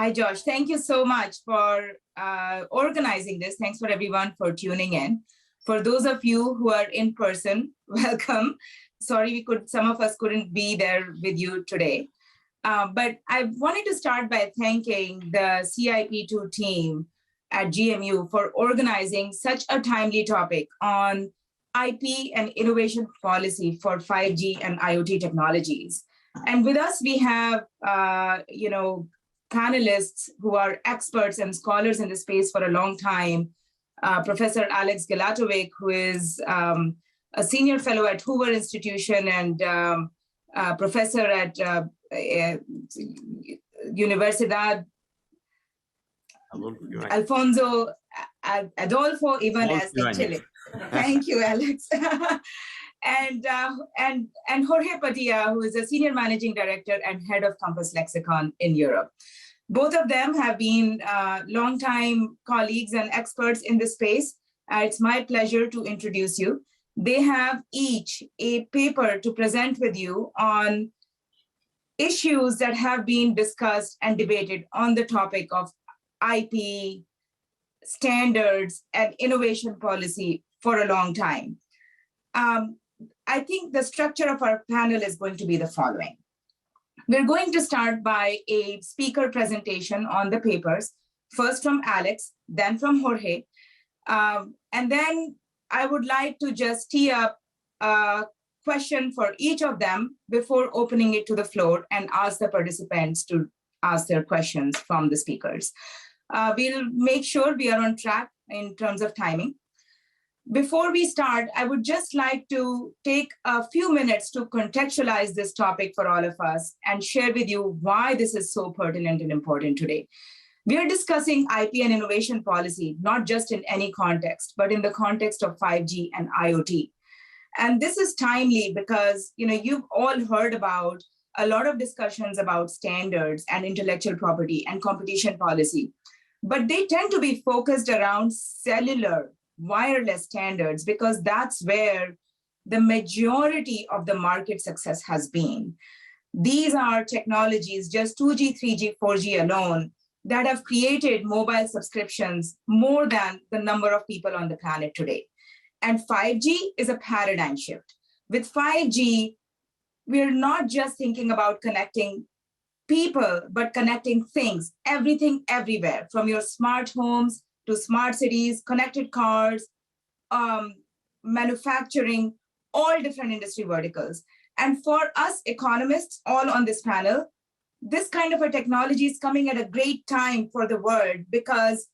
Hi, Josh. Thank you so much for organizing this. Thanks for everyone for tuning in. For those of you who are in person, welcome. Sorry, some of us couldn't be there with you today. But I wanted to start by thanking the C-IP2 team at GMU for organizing such a timely topic on IP and innovation policy for 5G and IoT technologies. And with us, we have, panelists who are experts and scholars in the space for a long time. Professor Alex Galatovic, who is a senior fellow at Hoover Institution and professor at Universidad Alfonso Adolfo Ibanez in Chile. Thank you, Alex. and Jorge Padilla, who is a senior managing director and head of Compass Lexicon in Europe. Both of them have been longtime colleagues and experts in this space. It's my pleasure to introduce you. They have each a paper to present with you on issues that have been discussed and debated on the topic of IP, standards, and innovation policy for a long time. I think the structure of our panel is going to be the following. We're going to start by a speaker presentation on the papers, first from Alex, then from Jorge. And then I would like to just tee up a question for each of them before opening it to the floor and ask the participants to ask their questions from the speakers. We'll make sure we are on track in terms of timing. Before we start, I would just like to take a few minutes to contextualize this topic for all of us and share with you why this is so pertinent and important today. We are discussing IP and innovation policy, not just in any context, but in the context of 5G and IoT. And this is timely because you've all heard about a lot of discussions about standards and intellectual property and competition policy, but they tend to be focused around cellular wireless standards because that's where the majority of the market success has been. These are technologies, just 2G, 3G, 4G alone, that have created mobile subscriptions more than the number of people on the planet today. And 5G is a paradigm shift. With 5G, we're not just thinking about connecting people, but connecting things, everything, everywhere, from your smart homes to smart cities, connected cars, manufacturing, all different industry verticals. And for us economists, all on this panel, this kind of a technology is coming at a great time for the world because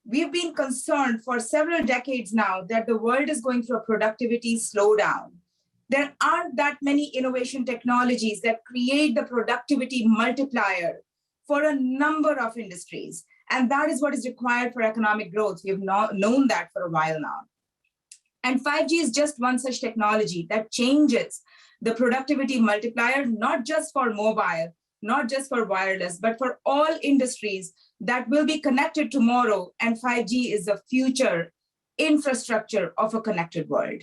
we've been concerned for several decades now that the world is going through a productivity slowdown. There aren't that many innovation technologies that create the productivity multiplier for a number of industries. And that is what is required for economic growth. We've known that for a while now. And 5G is just one such technology that changes the productivity multiplier, not just for mobile, not just for wireless, but for all industries that will be connected tomorrow. And 5G is the future infrastructure of a connected world.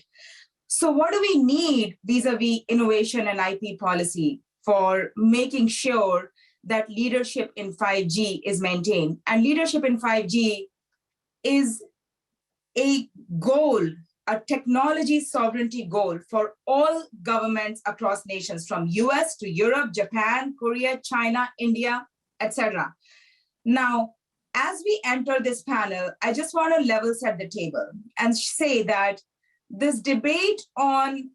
So what do we need vis-a-vis innovation and IP policy for making sure that leadership in 5G is maintained? And leadership in 5G is a goal, a technology sovereignty goal for all governments across nations, from US to Europe, Japan, Korea, China, India, etc. Now, as we enter this panel, I just want to level set the table and say that this debate on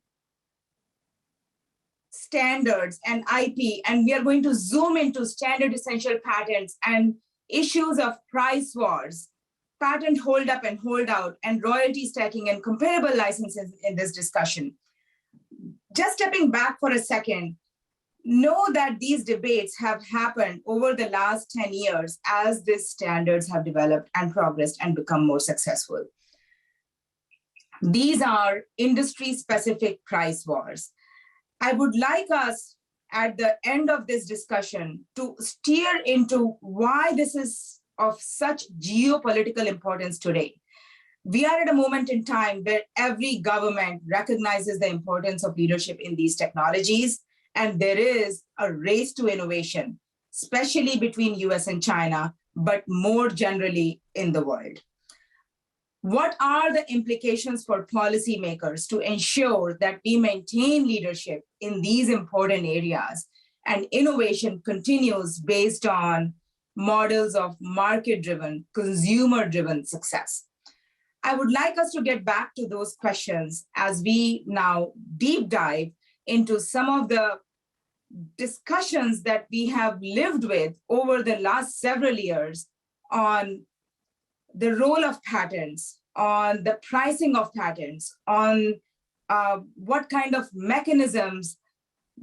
standards and IP, and we are going to zoom into standard essential patents and issues of price wars, patent holdup and holdout, and royalty stacking and comparable licenses in this discussion. Just stepping back for a second, know that these debates have happened over the last 10 years as these standards have developed and progressed and become more successful. These are industry-specific price wars. I would like us at the end of this discussion to steer into why this is of such geopolitical importance today. We are at a moment in time where every government recognizes the importance of leadership in these technologies, and there is a race to innovation. especially between US and China, but more generally in the world. What are the implications for policymakers to ensure that we maintain leadership in these important areas and innovation continues based on models of market-driven, consumer-driven success? I would like us to get back to those questions as we now deep dive into some of the discussions that we have lived with over the last several years on the role of patents, on the pricing of patents, on what kind of mechanisms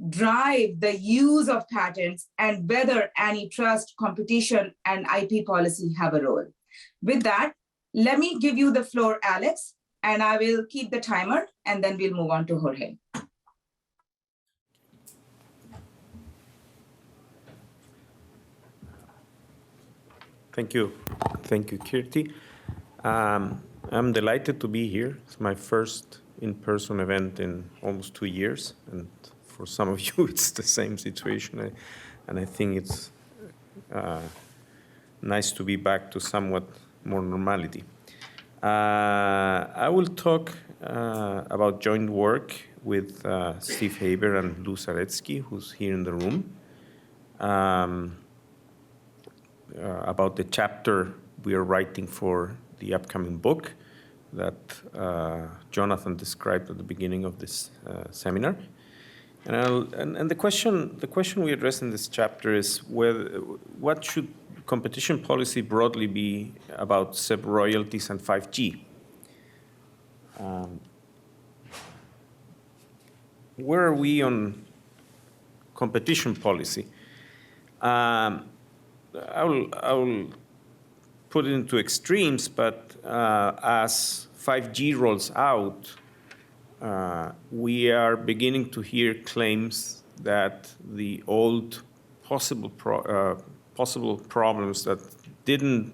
drive the use of patents, and whether antitrust, competition, and IP policy have a role. With that, let me give you the floor, Alex, and I will keep the timer, and then we'll move on to Jorge. Thank you, Kirti. I'm delighted to be here. It's my first in-person event in almost 2 years, and for some of you, it's the same situation. And I think it's nice to be back to somewhat more normality. I will talk about joint work with Steve Haber and Lou Zaretsky, who's here in the room, about the chapter we are writing for the upcoming book that Jonathan described at the beginning of this seminar. And the question we address in this chapter is what should competition policy broadly be about SEP royalties and 5G? Where are we on competition policy? I will put it into extremes, but as 5G rolls out, we are beginning to hear claims that the old possible problems that didn't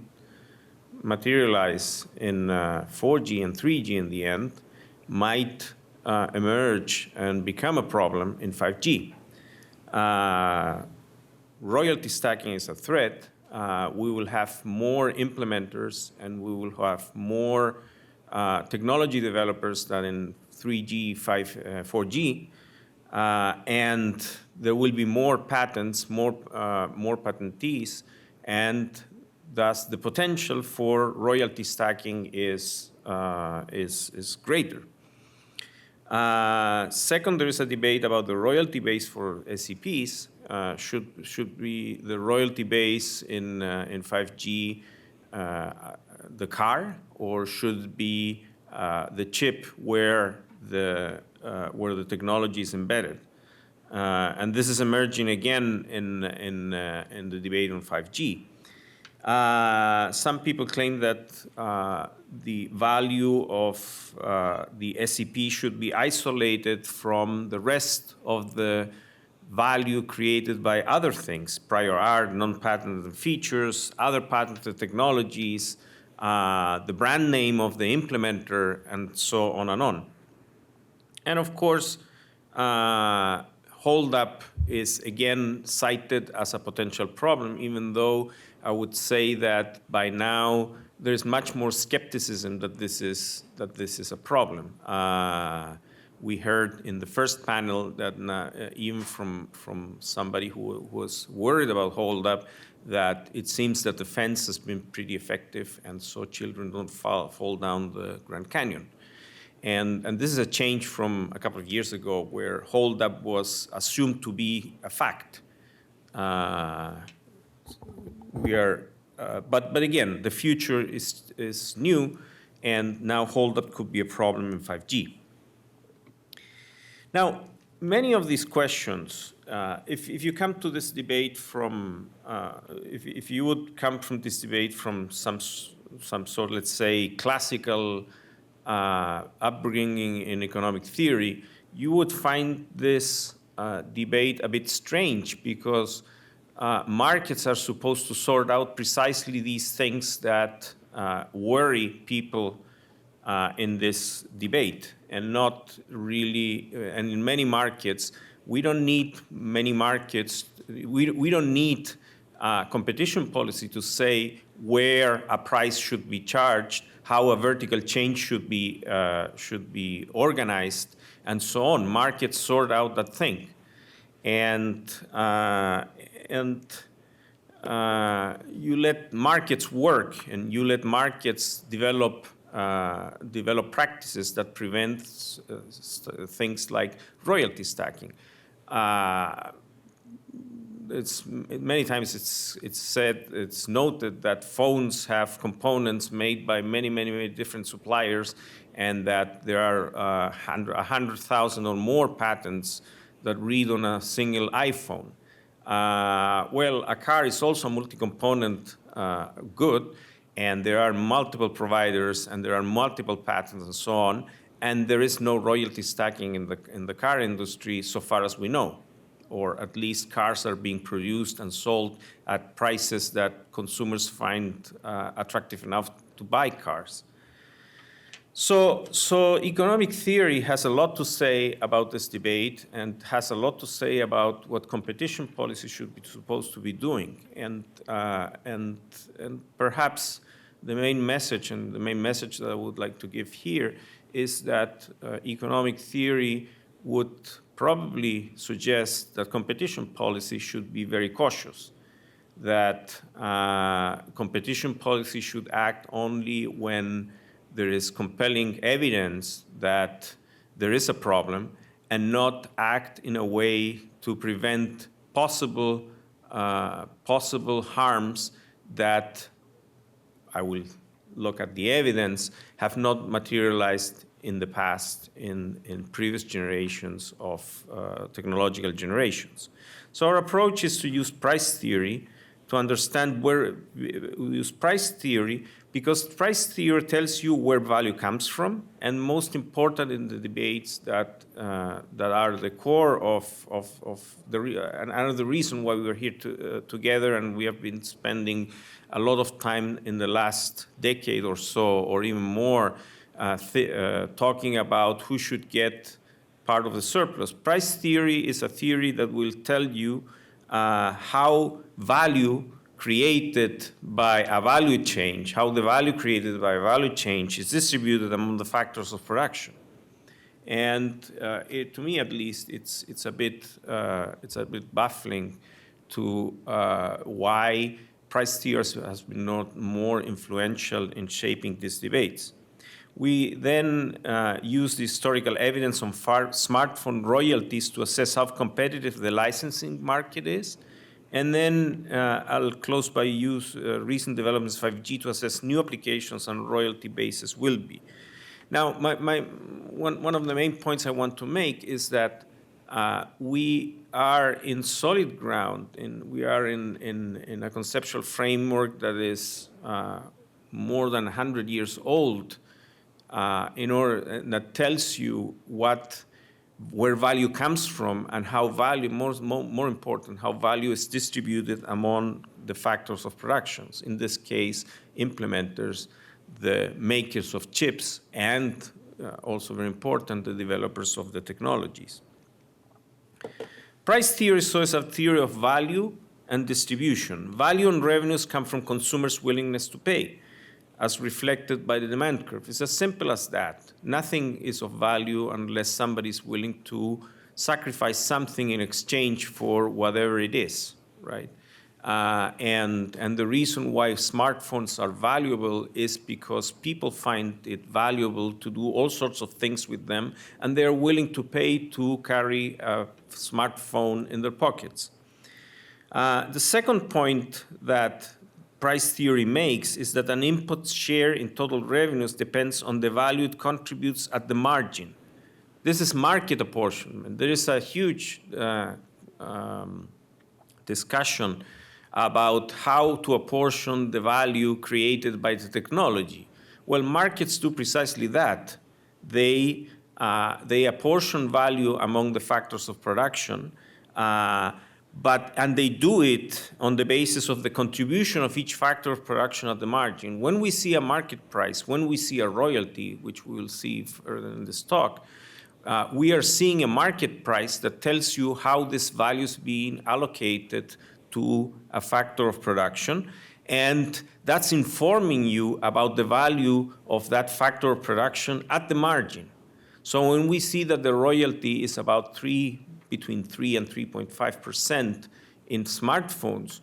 materialize in 4G and 3G in the end might emerge and become a problem in 5G. Royalty stacking is a threat. We will have more implementers and we will have more technology developers than in 3G, 4G, and there will be more patents, more patentees, and thus the potential for royalty stacking is greater. Second, there is a debate about the royalty base for SEPs. Should be the royalty base in 5G the car, or should it be the chip where the technology is embedded? And this is emerging again in the debate on 5G. Some people claim that the value of the SEP should be isolated from the rest of the value created by other things, prior art, non-patented features, other patented technologies, the brand name of the implementer, and so on and on. And of course, Holdup is again cited as a potential problem, even though I would say that by now there's much more skepticism that this is a problem. We heard in the first panel that even from somebody who was worried about Holdup, that it seems that the fence has been pretty effective, and so children don't fall down the Grand Canyon. And this is a change from a couple of years ago, where Holdup was assumed to be a fact. But again, the future is new, and now Holdup could be a problem in 5G. Now, many of these questions, if you come to this debate from, if you would come from this debate from some sort, let's say, classical upbringing in economic theory, you would find this debate a bit strange, because markets are supposed to sort out precisely these things that worry people in this debate, and not really, and in many markets, We don't need many markets. We don't need competition policy to say where a price should be charged, how a vertical chain should be organized, and so on. Markets sort out that thing, and you let markets work, and you let markets develop practices that prevent things like royalty stacking. Many times it's noted that phones have components made by many different suppliers, and that there are 100,000 or more patents that read on a single iPhone. Well, a car is also a multi-component good, and there are multiple providers, and there are multiple patents, and so on, and there is no royalty stacking in the car industry, so far as we know, or at least cars are being produced and sold at prices that consumers find attractive enough to buy cars. So economic theory has a lot to say about this debate, and has a lot to say about what competition policy should be supposed to be doing. And perhaps the main message that I would like to give here is that economic theory would probably suggest that competition policy should be very cautious, that competition policy should act only when there is compelling evidence that there is a problem, and not act in a way to prevent possible harms that, I will look at the evidence, have not materialized in the past in previous generations of technological generations. So our approach is to use price theory to understand where we use price theory, because price theory tells you where value comes from, and most important in the debates that are the core of the reason why we are here together, and we have been spending a lot of time in the last decade or so, or even more, talking about who should get part of the surplus. Price theory is a theory that will tell you how value created by a value change, how the value created by a value change is distributed among the factors of production. And to me, at least, it's a bit baffling to why price theory has been not more influential in shaping these debates. We then use the historical evidence on smartphone royalties to assess how competitive the licensing market is. And then I'll close by use recent developments 5G to assess new applications on royalty basis will be. Now, one of the main points I want to make is that we are in solid ground, and we are in a conceptual framework that is more than 100 years old, that tells you where value comes from, and how value, more important, how value is distributed among the factors of productions. In this case, implementers, the makers of chips, and also very important, the developers of the technologies. Price theory is a theory of value and distribution. Value and revenues come from consumers' willingness to pay, as reflected by the demand curve. It's as simple as that. Nothing is of value unless somebody is willing to sacrifice something in exchange for whatever it is, right? And the reason why smartphones are valuable is because people find it valuable to do all sorts of things with them, and they're willing to pay to carry a smartphone in their pockets. The second point that price theory makes is that an input's share in total revenues depends on the value it contributes at the margin. This is market apportionment. There is a huge discussion about how to apportion the value created by the technology. Well, markets do precisely that. They apportion value among the factors of production, and they do it on the basis of the contribution of each factor of production at the margin. When we see a market price, when we see a royalty, which we will see further in this talk, we are seeing a market price that tells you how this value is being allocated to a factor of production. And that's informing you about the value of that factor of production at the margin. So when we see that the royalty is about between 3 and 3.5% in smartphones,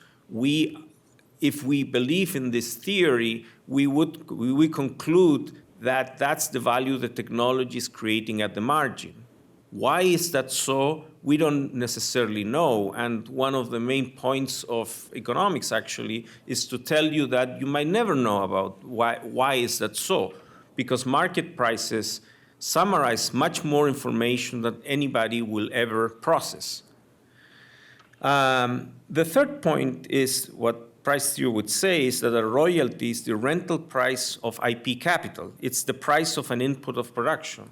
if we believe in this theory, we conclude that that's the value the technology is creating at the margin. Why is that so? We don't necessarily know. And one of the main points of economics, actually, is to tell you that you might never know about why is that so, because market prices summarize much more information than anybody will ever process. The third point is what price theory would say is that a royalty is the rental price of IP capital. It's the price of an input of production.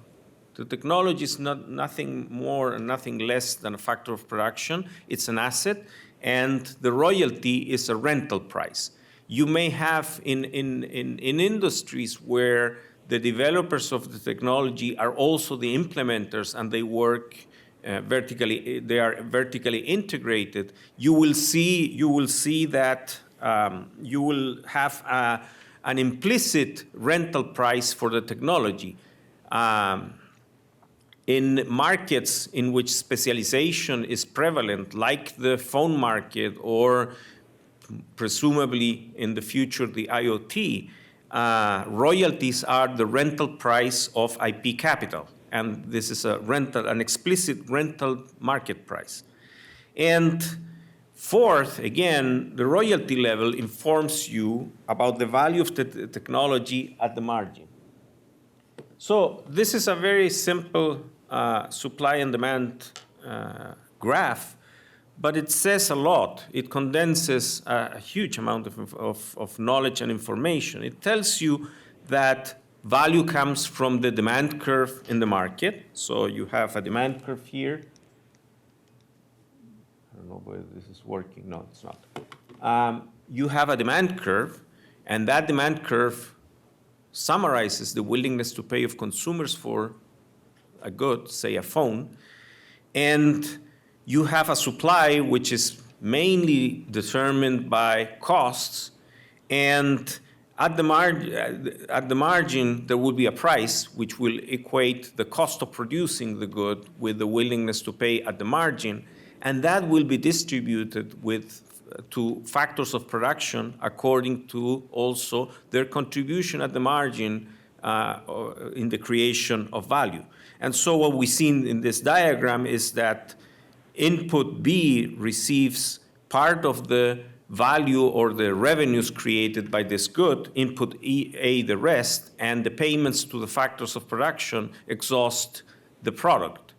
The technology is nothing more and nothing less than a factor of production. It's an asset, and the royalty is a rental price. You may have in industries where the developers of the technology are also the implementers and they work vertically, they are vertically integrated. You will see that you will have an implicit rental price for the technology. In markets in which specialization is prevalent, like the phone market or presumably in the future the IoT, royalties are the rental price of IP capital. And this is an explicit rental market price. And fourth, again, the royalty level informs you about the value of the technology at the margin. So this is a very simple supply and demand graph, but it says a lot. It condenses a huge amount of knowledge and information. It tells you that value comes from the demand curve in the market. So you have a demand curve here. I don't know whether this is working. No, it's not. You have a demand curve, and that demand curve summarizes the willingness to pay of consumers for a good, say a phone. And you have a supply which is mainly determined by costs, and at the margin, there will be a price which will equate the cost of producing the good with the willingness to pay at the margin, and that will be distributed to factors of production according to also their contribution at the margin in the creation of value. And so what we see in this diagram is that input B receives part of the value or the revenues created by this good, input A the rest, and the payments to the factors of production exhaust the product.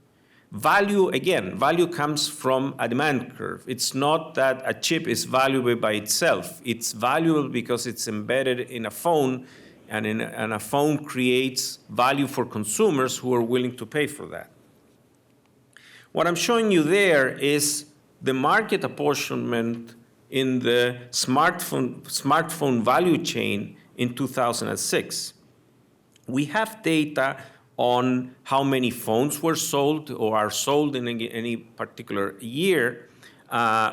Value, again, value comes from a demand curve. It's not that a chip is valuable by itself. It's valuable because it's embedded in a phone, and a phone creates value for consumers who are willing to pay for that. What I'm showing you there is the market apportionment in the smartphone value chain in 2006. We have data on how many phones were sold or are sold in any particular year.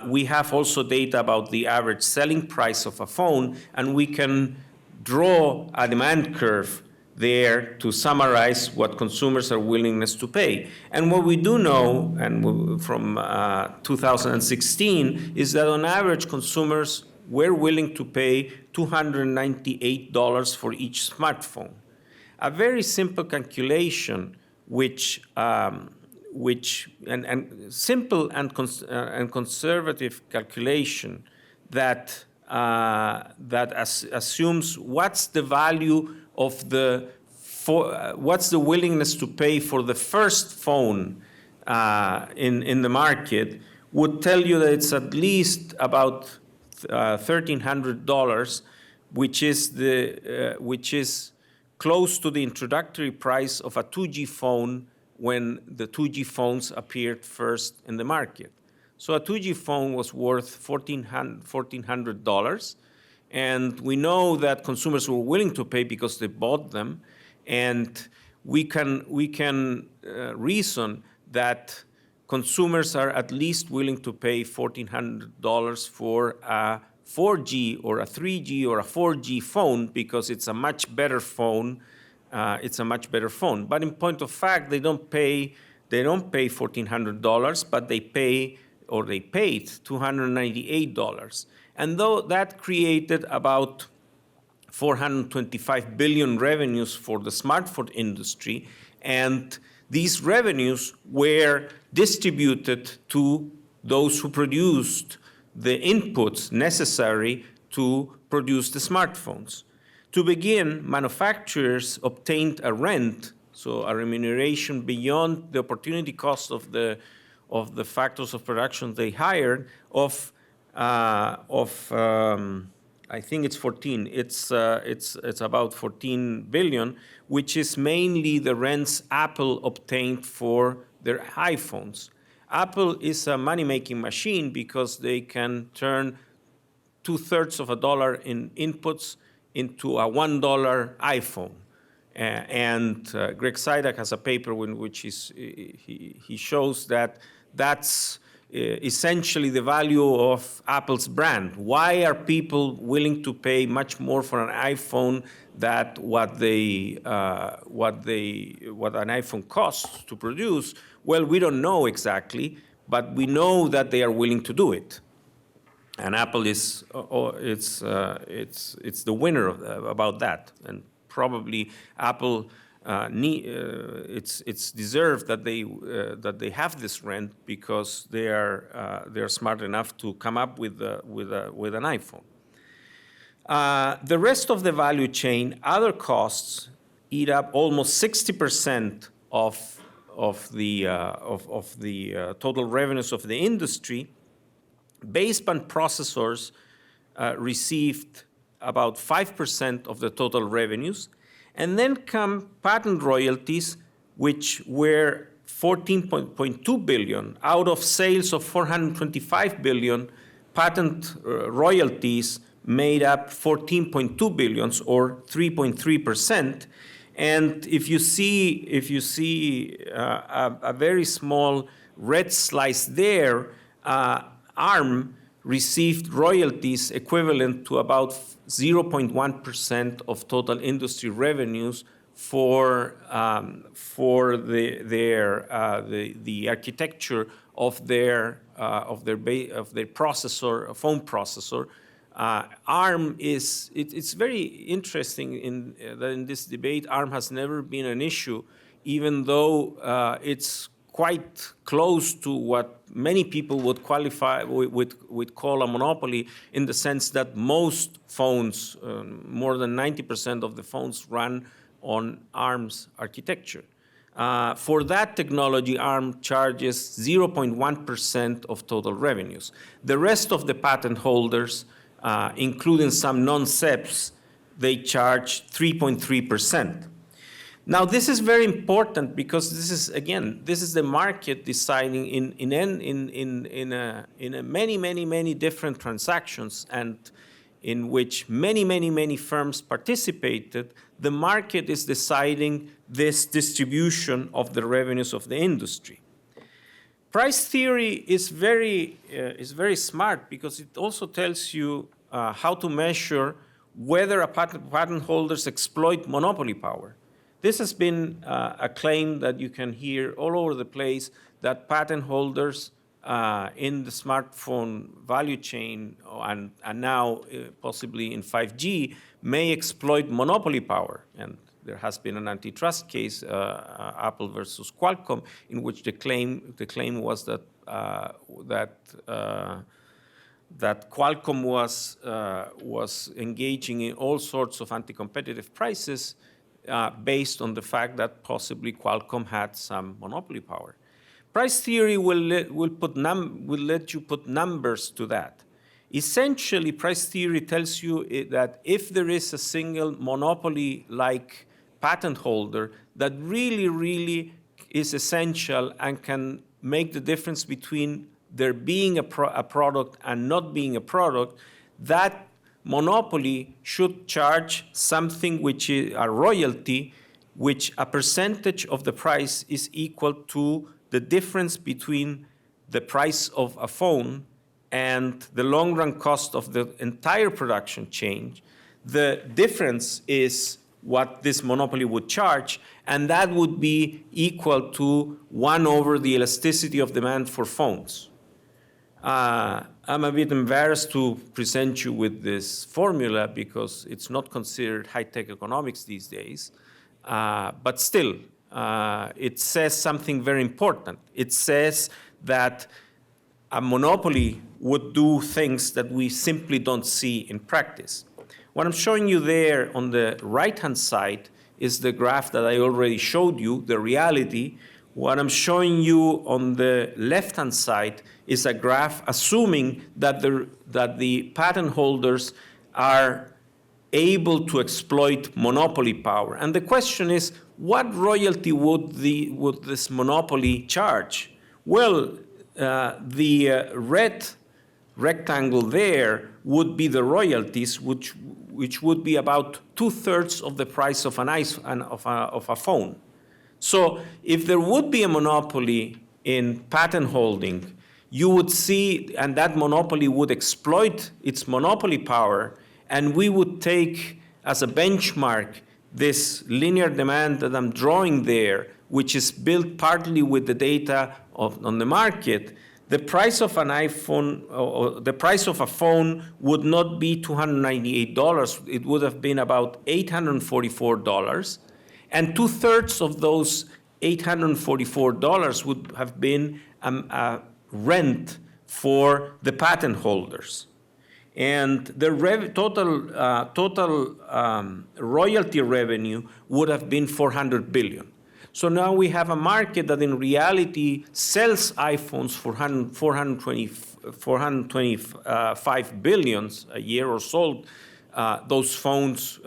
We have also data about the average selling price of a phone, and we can draw a demand curve there to summarize what consumers are willingness to pay. And what we do know, and from 2016, is that on average consumers were willing to pay $298 for each smartphone. A very simple calculation, simple and conservative calculation that assumes what's the value of what's the willingness to pay for the first phone in the market, would tell you that it's at least about $1,300, which is close to the introductory price of a 2G phone when the 2G phones appeared first in the market. So a 2G phone was worth $1,400, and we know that consumers were willing to pay because they bought them. And we can reason that consumers are at least willing to pay $1,400 for a 4G or a 3G or a 4G phone because it's a much better phone. But in point of fact, they don't pay $1,400, but they paid $298. And though that created about 425 billion revenues for the smartphone industry, and these revenues were distributed to those who produced the inputs necessary to produce the smartphones. To begin, manufacturers obtained a rent, so a remuneration beyond the opportunity cost of the factors of production they hired of I think it's 14. It's about 14 billion, which is mainly the rents Apple obtained for their iPhones. Apple is a money-making machine because they can turn $0.0002 of a dollar in inputs into a $1 iPhone. And Greg Sidak has a paper in which he shows that that's essentially the value of Apple's brand. Why are people willing to pay much more for an iPhone than what an iPhone costs to produce? Well, we don't know exactly, but we know that they are willing to do it. And Apple is it's the winner about that, and probably Apple. It's deserved that they have this rent because they're smart enough to come up with an iPhone. The rest of the value chain, other costs, eat up almost 60% of the total revenues of the industry. Baseband processors received about 5% of the total revenues. And then come patent royalties, which were 14.2 billion. Out of sales of 425 billion, patent royalties made up 14.2 billion, or 3.3%. And if you see a very small red slice there, ARM received royalties equivalent to about 0.1% of total industry revenues for the architecture of their processor, phone processor. ARM it's very interesting that in this debate, ARM has never been an issue, even though it's quite close to what many people would would call a monopoly, in the sense that most phones, more than 90% of the phones, run on ARM's architecture. For that technology, ARM charges 0.1% of total revenues. The rest of the patent holders, including some non-SEPs, they charge 3.3%. Now, this is very important because this is the market deciding in many different transactions, and in which many firms participated. The market is deciding this distribution of the revenues of the industry. Price theory is very smart because it also tells you how to measure whether a patent holders exploit monopoly power. This has been a claim that you can hear all over the place, that patent holders in the smartphone value chain and now possibly in 5G may exploit monopoly power. And there has been an antitrust case, Apple versus Qualcomm, in which the claim was that that Qualcomm was engaging in all sorts of anti-competitive prices based on the fact that possibly Qualcomm had some monopoly power. Price theory will let you put numbers to that. Essentially, price theory tells you that if there is a single monopoly-like patent holder that really is essential and can make the difference between there being a product and not being a product, that monopoly should charge something which is a royalty which a percentage of the price is equal to the difference between the price of a phone and the long-run cost of the entire production chain. The difference is what this monopoly would charge, and that would be equal to 1 over the elasticity of demand for phones. I'm a bit embarrassed to present you with this formula because it's not considered high-tech economics these days, but still, it says something very important. It says that a monopoly would do things that we simply don't see in practice. What I'm showing you there on the right-hand side is the graph that I already showed you, the reality. What I'm showing you on the left-hand side is a graph assuming that the patent holders are able to exploit monopoly power. And the question is, what royalty would this monopoly charge? Well, the red rectangle there would be the royalties, which would be about 2/3 of the price of of a phone. So if there would be a monopoly in patent holding, you would see, and that monopoly would exploit its monopoly power, and we would take as a benchmark this linear demand that I'm drawing there, which is built partly with the data on the market. The price of an iPhone, or the price of a phone would not be $298. It would have been about $844. And 2/3 of those $844 would have been a rent for the patent holders. And the total royalty revenue would have been $400 billion. So now we have a market that in reality sells iPhones for 425 billion a year, or sold those phones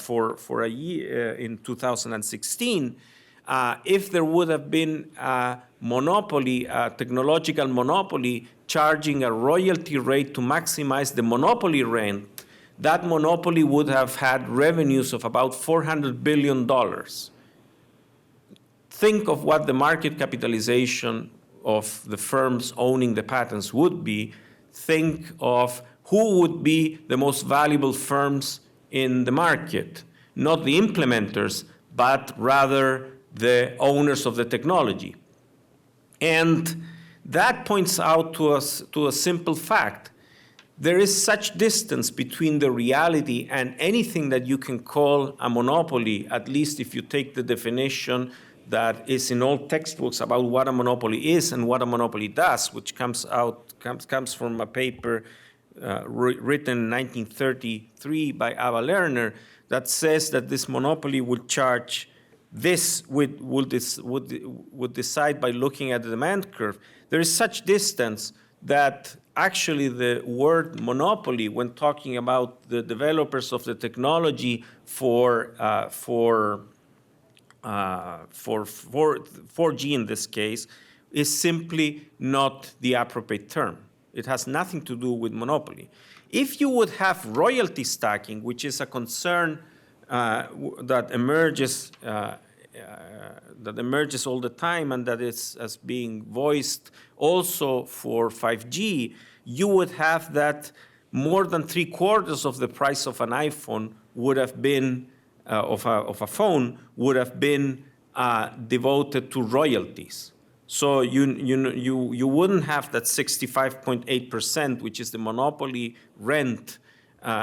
for a year in 2016. If there would have been a monopoly, a technological monopoly, charging a royalty rate to maximize the monopoly rent, that monopoly would have had revenues of about $400 billion. Think of what the market capitalization of the firms owning the patents would be. Think of who would be the most valuable firms in the market, not the implementers, but rather the owners of the technology. And that points out to us to a simple fact. There is such distance between the reality and anything that you can call a monopoly, at least if you take the definition that is in all textbooks about what a monopoly is and what a monopoly does, which comes from a paper written in 1933 by Ava Lerner, that says that this monopoly would charge this, would decide by looking at the demand curve. There is such distance that actually the word monopoly, when talking about the developers of the technology for 4G in this case, is simply not the appropriate term. It has nothing to do with monopoly. If you would have royalty stacking, which is a concern that emerges all the time and that is as being voiced also for 5G, you would have that more than 3/4 of the price of an iPhone would have been of a phone would have been devoted to royalties. So you wouldn't have that 65.8%, which is the monopoly rent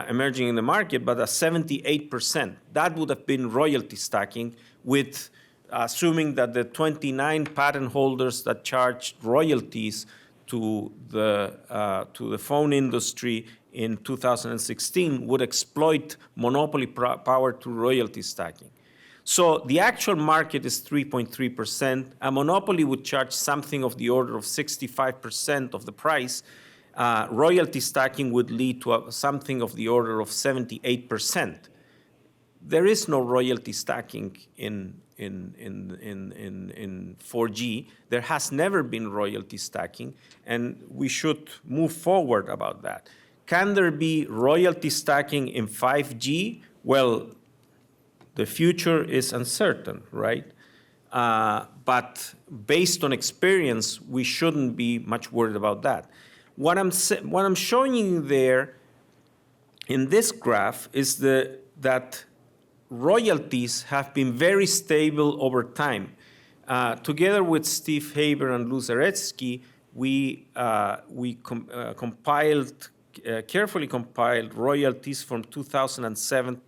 emerging in the market, but a 78%. That would have been royalty stacking, with assuming that the 29 patent holders that charged royalties to the phone industry in 2016 would exploit monopoly power to royalty stacking. So the actual market is 3.3%. A monopoly would charge something of the order of 65% of the price. Royalty stacking would lead to something of the order of 78%. There is no royalty stacking in 4G. There has never been royalty stacking, and we should move forward about that. Can there be royalty stacking in 5G? Well, The future is uncertain, right? But based on experience, we shouldn't be much worried about that. What I'm showing you there in this graph is that royalties have been very stable over time. Together with Steve Haber and Lou Zaretsky, we carefully compiled royalties from 2007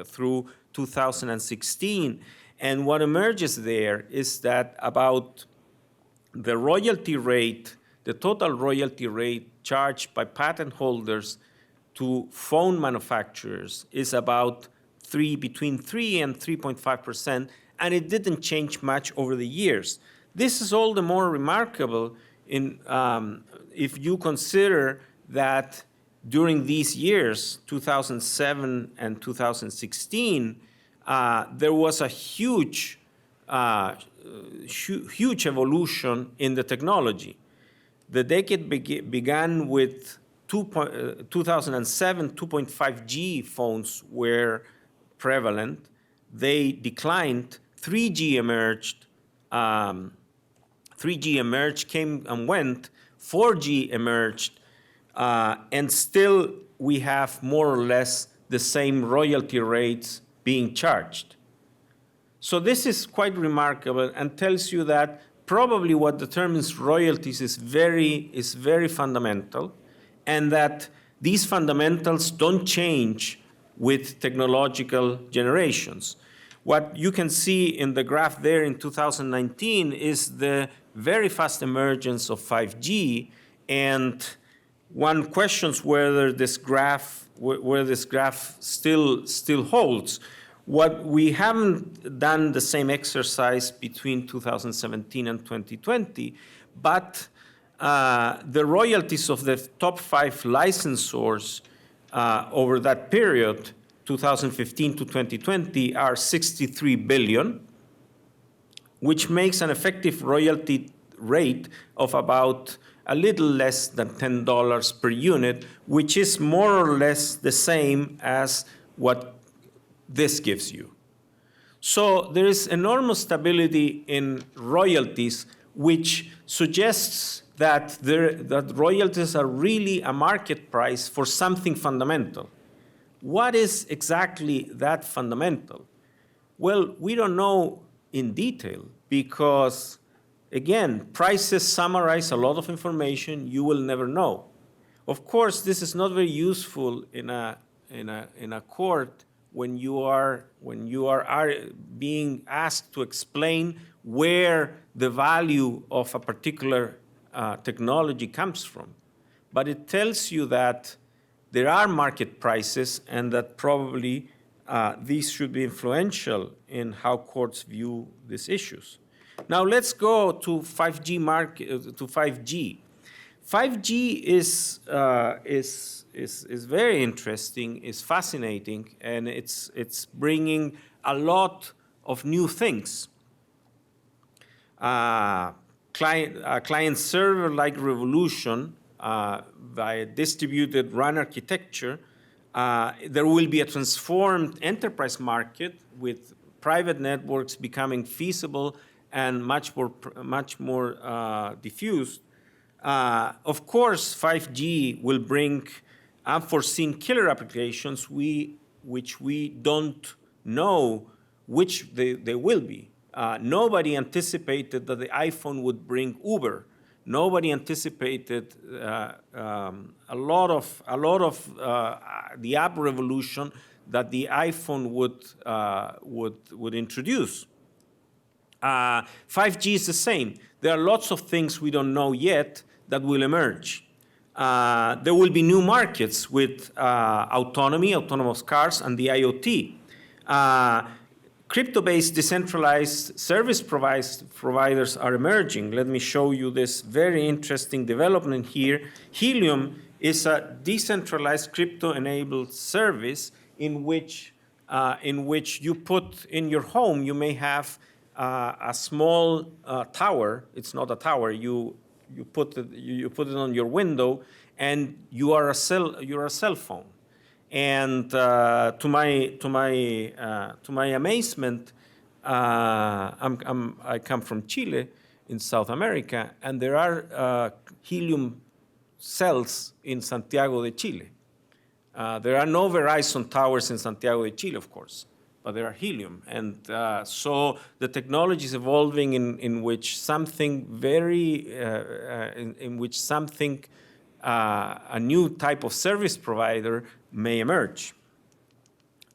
through 2016. And what emerges there is that about the royalty rate, the total royalty rate charged by patent holders to phone manufacturers is about between 3 and 3.5%, and it didn't change much over the years. This is all the more remarkable if you consider that during these years, 2007 and 2016, there was a huge evolution in the technology. The decade began with 2007, 2.5G phones were prevalent. They declined. 3G emerged. 3G emerged, came and went. 4G emerged. And still, we have more or less the same royalty rates being charged. So this is quite remarkable and tells you that probably what determines royalties is very fundamental, and that these fundamentals don't change with technological generations. What you can see in the graph there in 2019 is the very fast emergence of 5G, and one questions whether this graph still holds. What we haven't done the same exercise between 2017 and 2020, but the royalties of the top 5 licensors over that period, 2015 to 2020, are $63 billion, which makes an effective royalty rate of about a little less than $10 per unit, which is more or less the same as what this gives you. So there is enormous stability in royalties, which suggests that royalties are really a market price for something fundamental. What is exactly that fundamental? Well, we don't know in detail because, again, prices summarize a lot of information you will never know. Of course, this is not very useful in a court when you are being asked to explain where the value of a particular technology comes from. But it tells you that there are market prices and that probably these should be influential in how courts view these issues. Now let's go to 5G 5G is very interesting, is fascinating, and it's bringing a lot of new things. Client-server-like revolution by a distributed RAN architecture. There will be a transformed enterprise market with private networks becoming feasible and much more diffused. Of course, 5G will bring unforeseen killer applications which we don't know which they will be. Nobody anticipated that the iPhone would bring Uber. Nobody anticipated a lot of the app revolution that the iPhone would introduce. 5G is the same. There are lots of things we don't know yet that will emerge. There will be new markets with autonomy, autonomous cars, and the IoT. Crypto-based decentralized service providers are emerging. Let me show you this very interesting development here. Helium is a decentralized crypto-enabled service in which you put in your home, you may have a small tower. It's not a tower. You put it on your window, and you're a cell phone. And to my amazement, I come from Chile in South America, and there are helium cells in Santiago de Chile. There are no Verizon towers in Santiago de Chile, of course, but there are helium. And so the technology is evolving in which something a new type of service provider may emerge.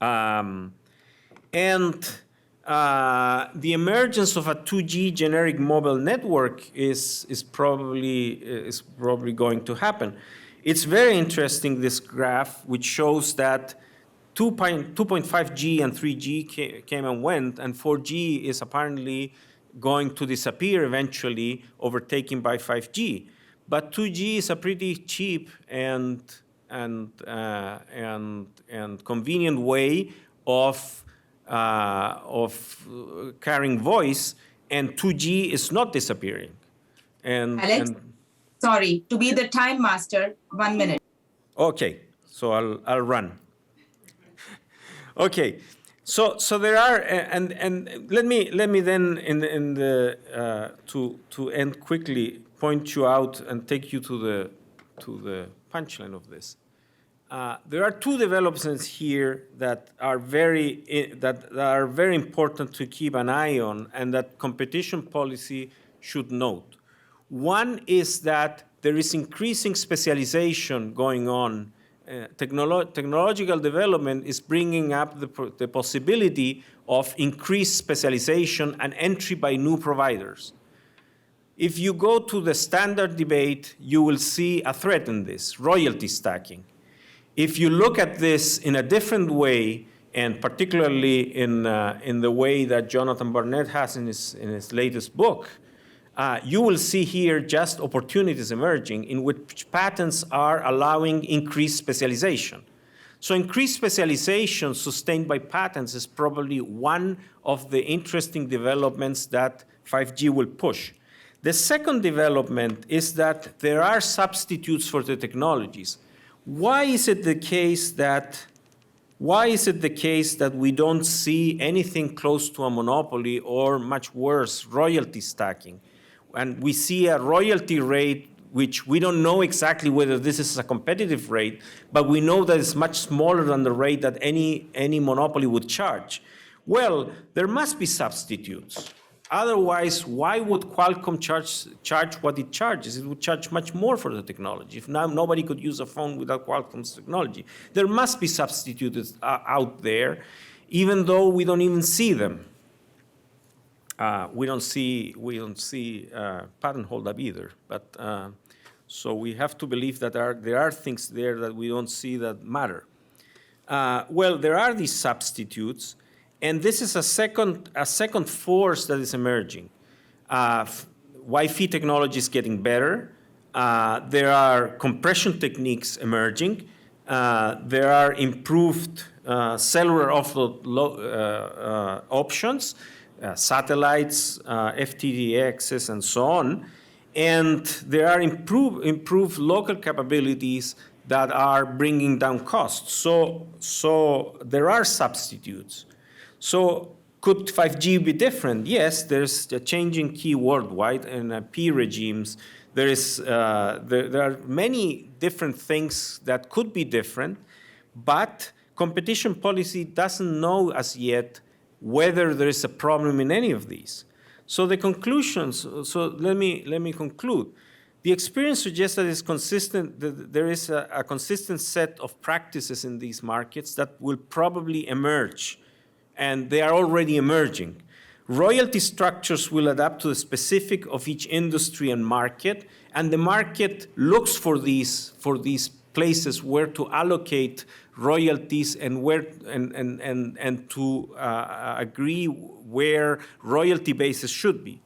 And the emergence of a 2G generic mobile network is probably going to happen. It's very interesting, this graph, which shows that 2.5G and 3G came and went, and 4G is apparently going to disappear eventually, overtaken by 5G. But 2G is a pretty cheap and convenient way of carrying voice, and 2G is not disappearing. Alex, sorry, to be the time master, 1 minute. Okay, so I'll run. Okay, so there are, and let me then to end quickly, point you out and take you to the punchline of this. There are two developments here that are very important to keep an eye on, and that competition policy should note. One is that there is increasing specialization going on. Technological development is bringing up the possibility of increased specialization and entry by new providers. If you go to the standard debate, you will see a threat in this, royalty stacking. If you look at this in a different way, and particularly in the way that Jonathan Barnett has in his latest book, you will see here just opportunities emerging in which patents are allowing increased specialization. So increased specialization sustained by patents is probably one of the interesting developments that 5G will push. The second development is that there are substitutes for the technologies. Why is it the case that we don't see anything close to a monopoly, or much worse, royalty stacking? And we see a royalty rate which we don't know exactly whether this is a competitive rate, but we know that it's much smaller than the rate that any monopoly would charge. Well, there must be substitutes. Otherwise, why would Qualcomm charge what it charges? It would charge much more for the technology. If now nobody could use a phone without Qualcomm's technology. There must be substitutes out there, even though we don't even see them. We don't see patent holdup either. But so we have to believe that there are things there that we don't see that matter. Well, there are these substitutes. And this is a second force that is emerging. Wi-Fi technology is getting better. There are compression techniques emerging. There are improved cellular offload options, satellites, FTTXs, and so on. And there are improved local capabilities that are bringing down costs. So there are substitutes. So could 5G be different? Yes, there's a changing key worldwide and P regimes. There are many different things that could be different, but competition policy doesn't know as yet whether there is a problem in any of these. So the conclusions, so let me conclude. The experience suggests that it's consistent, that there is a consistent set of practices in these markets that will probably emerge, and they are already emerging. Royalty structures will adapt to the specific of each industry and market, and the market looks for these places where to allocate royalties and where and to agree where royalty bases should be.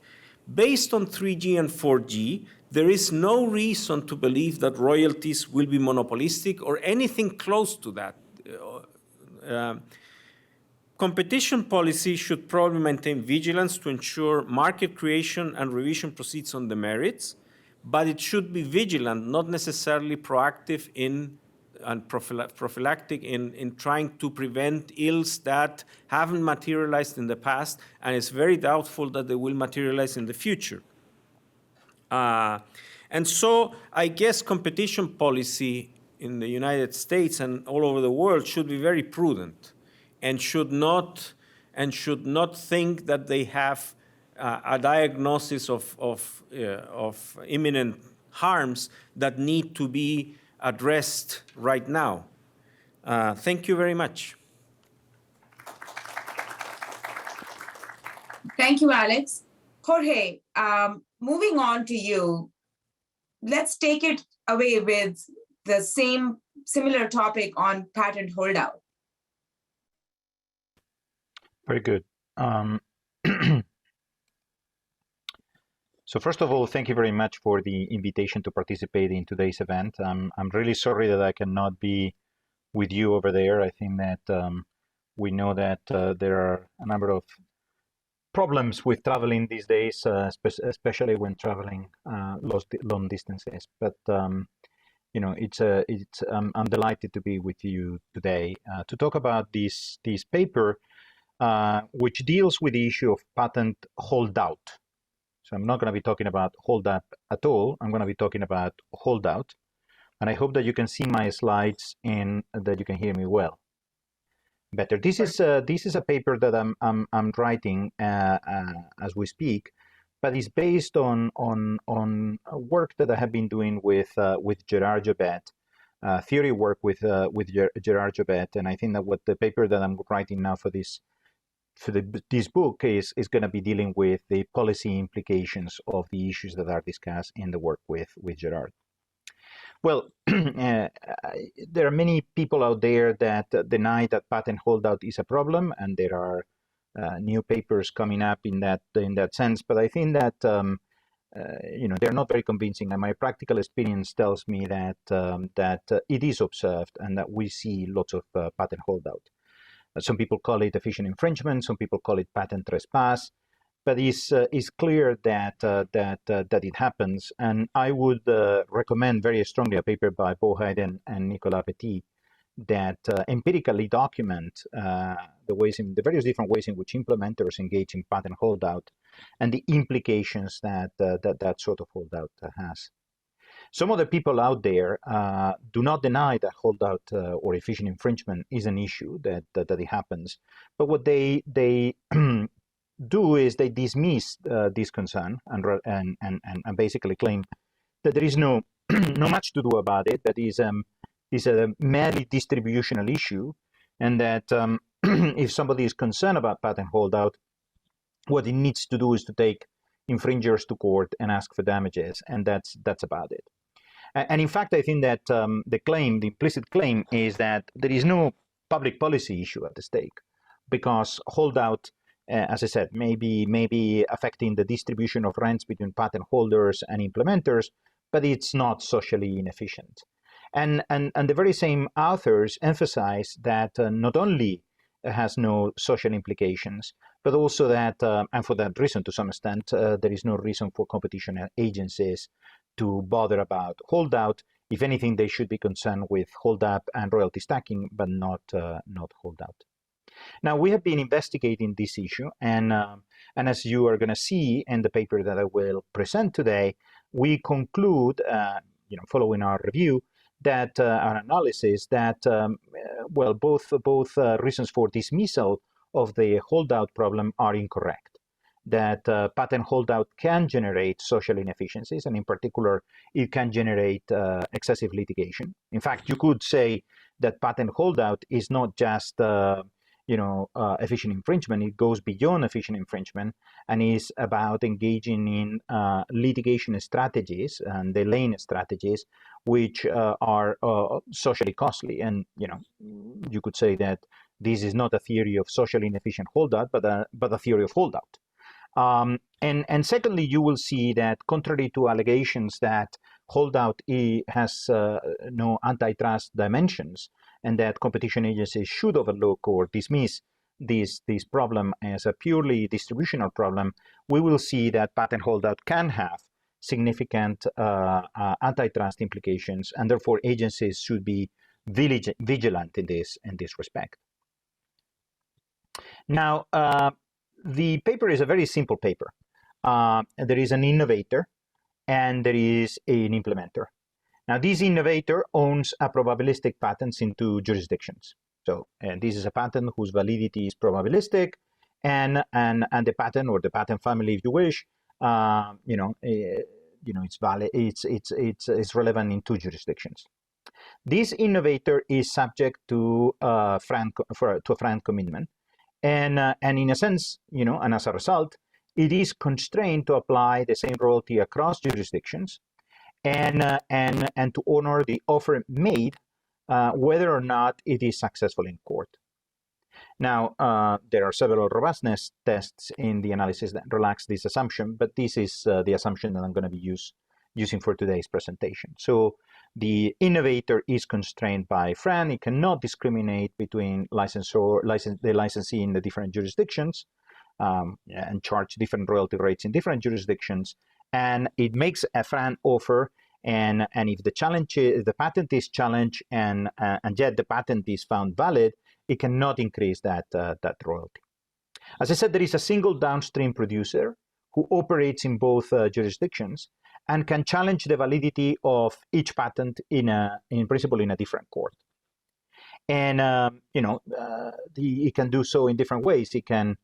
Based on 3G and 4G, there is no reason to believe that royalties will be monopolistic or anything close to that. Competition policy should probably maintain vigilance to ensure market creation and revision proceeds on the merits, but it should be vigilant, not necessarily proactive in and prophylactic in trying to prevent ills that haven't materialized in the past, and it's very doubtful that they will materialize in the future. And so I guess competition policy in the United States and all over the world should be very prudent and should not think that they have a diagnosis of imminent harms that need to be addressed right now. Thank you very much. Thank you, Alex. Jorge, moving on to you, let's take it away with the similar topic on patent holdout. Very good. So first of all, thank you very much for the invitation to participate in today's event. I'm really sorry that I cannot be with you over there. I think that we know that there are a number of problems with traveling these days, especially when traveling long distances. But you know, I'm delighted to be with you today to talk about this paper, which deals with the issue of patent holdout. So I'm not going to be talking about holdup at all. I'm going to be talking about holdout, and I hope that you can see my slides and that you can hear me well. Better. This is a paper that I'm writing as we speak, but it's based on work that I have been doing with Gerard Jobet, theory work with Gerard Jobet, and I think that what the paper that I'm writing now for this book is going to be dealing with the policy implications of the issues that are discussed in the work with Gerard. Well, there are many people out there that deny that patent holdout is a problem, and there are new papers coming up in that sense. But I think that you know, they're not very convincing, and my practical experience tells me that it is observed and that we see lots of patent holdout. Some people call it efficient infringement. Some people call it patent trespass. But it's clear that it happens, and I would recommend very strongly a paper by Boheid and Nicolas Petit that empirically document the various different ways in which implementers engage in patent holdout and the implications that sort of holdout has. Some of the people out there do not deny that holdout or efficient infringement is an issue, that it happens, but what they do is they dismiss this concern and basically claim that there is no much to do about it, that is a merely distributional issue, and that if somebody is concerned about patent holdout, what it needs to do is to take infringers to court and ask for damages, and that's about it. And in fact, I think that the implicit claim is that there is no public policy issue at the stake, because holdout, as I said, may be affecting the distribution of rents between patent holders and implementers, but it's not socially inefficient. And the very same authors emphasize that not only has no social implications, but also that, and for that reason, to some extent, there is no reason for competition agencies to bother about holdout. If anything, they should be concerned with holdup and royalty stacking, but not holdout. Now, we have been investigating this issue, and as you are going to see in the paper that I will present today, we conclude, following our review, that our analysis, that well, both reasons for dismissal of the holdout problem are incorrect. That patent holdout can generate social inefficiencies, and in particular, it can generate excessive litigation. In fact, you could say that patent holdout is not just efficient infringement. It goes beyond efficient infringement and is about engaging in litigation strategies and delaying strategies which are socially costly. And you could say that this is not a theory of socially inefficient holdout, but a theory of holdout. And secondly, you will see that contrary to allegations that holdout has no antitrust dimensions, and that competition agencies should overlook or dismiss this problem as a purely distributional problem, we will see that patent holdout can have significant antitrust implications, and therefore agencies should be vigilant in this respect. Now, the paper is a very simple paper. There is an innovator and there is an implementer. Now, this innovator owns a probabilistic patents in 2 jurisdictions. So, this is a patent whose validity is probabilistic, and the patent, or the patent family, if you wish, it's valid. It's relevant in 2 jurisdictions. This innovator is subject to a FRAND commitment, and in a sense, and as a result, it is constrained to apply the same royalty across jurisdictions, and to honor the offer made, whether or not it is successful in court. Now, there are several robustness tests in the analysis that relax this assumption, but this is the assumption that I'm going to be using for today's presentation. So the innovator is constrained by FRAND. It cannot discriminate between the licensee in the different jurisdictions, and charge different royalty rates in different jurisdictions. And it makes a FRAND offer, and if the patent is challenged and yet the patent is found valid, it cannot increase that royalty. As I said, there is a single downstream producer who operates in both jurisdictions and can challenge the validity of each patent in principle in a different court. And he can do so in different ways. He can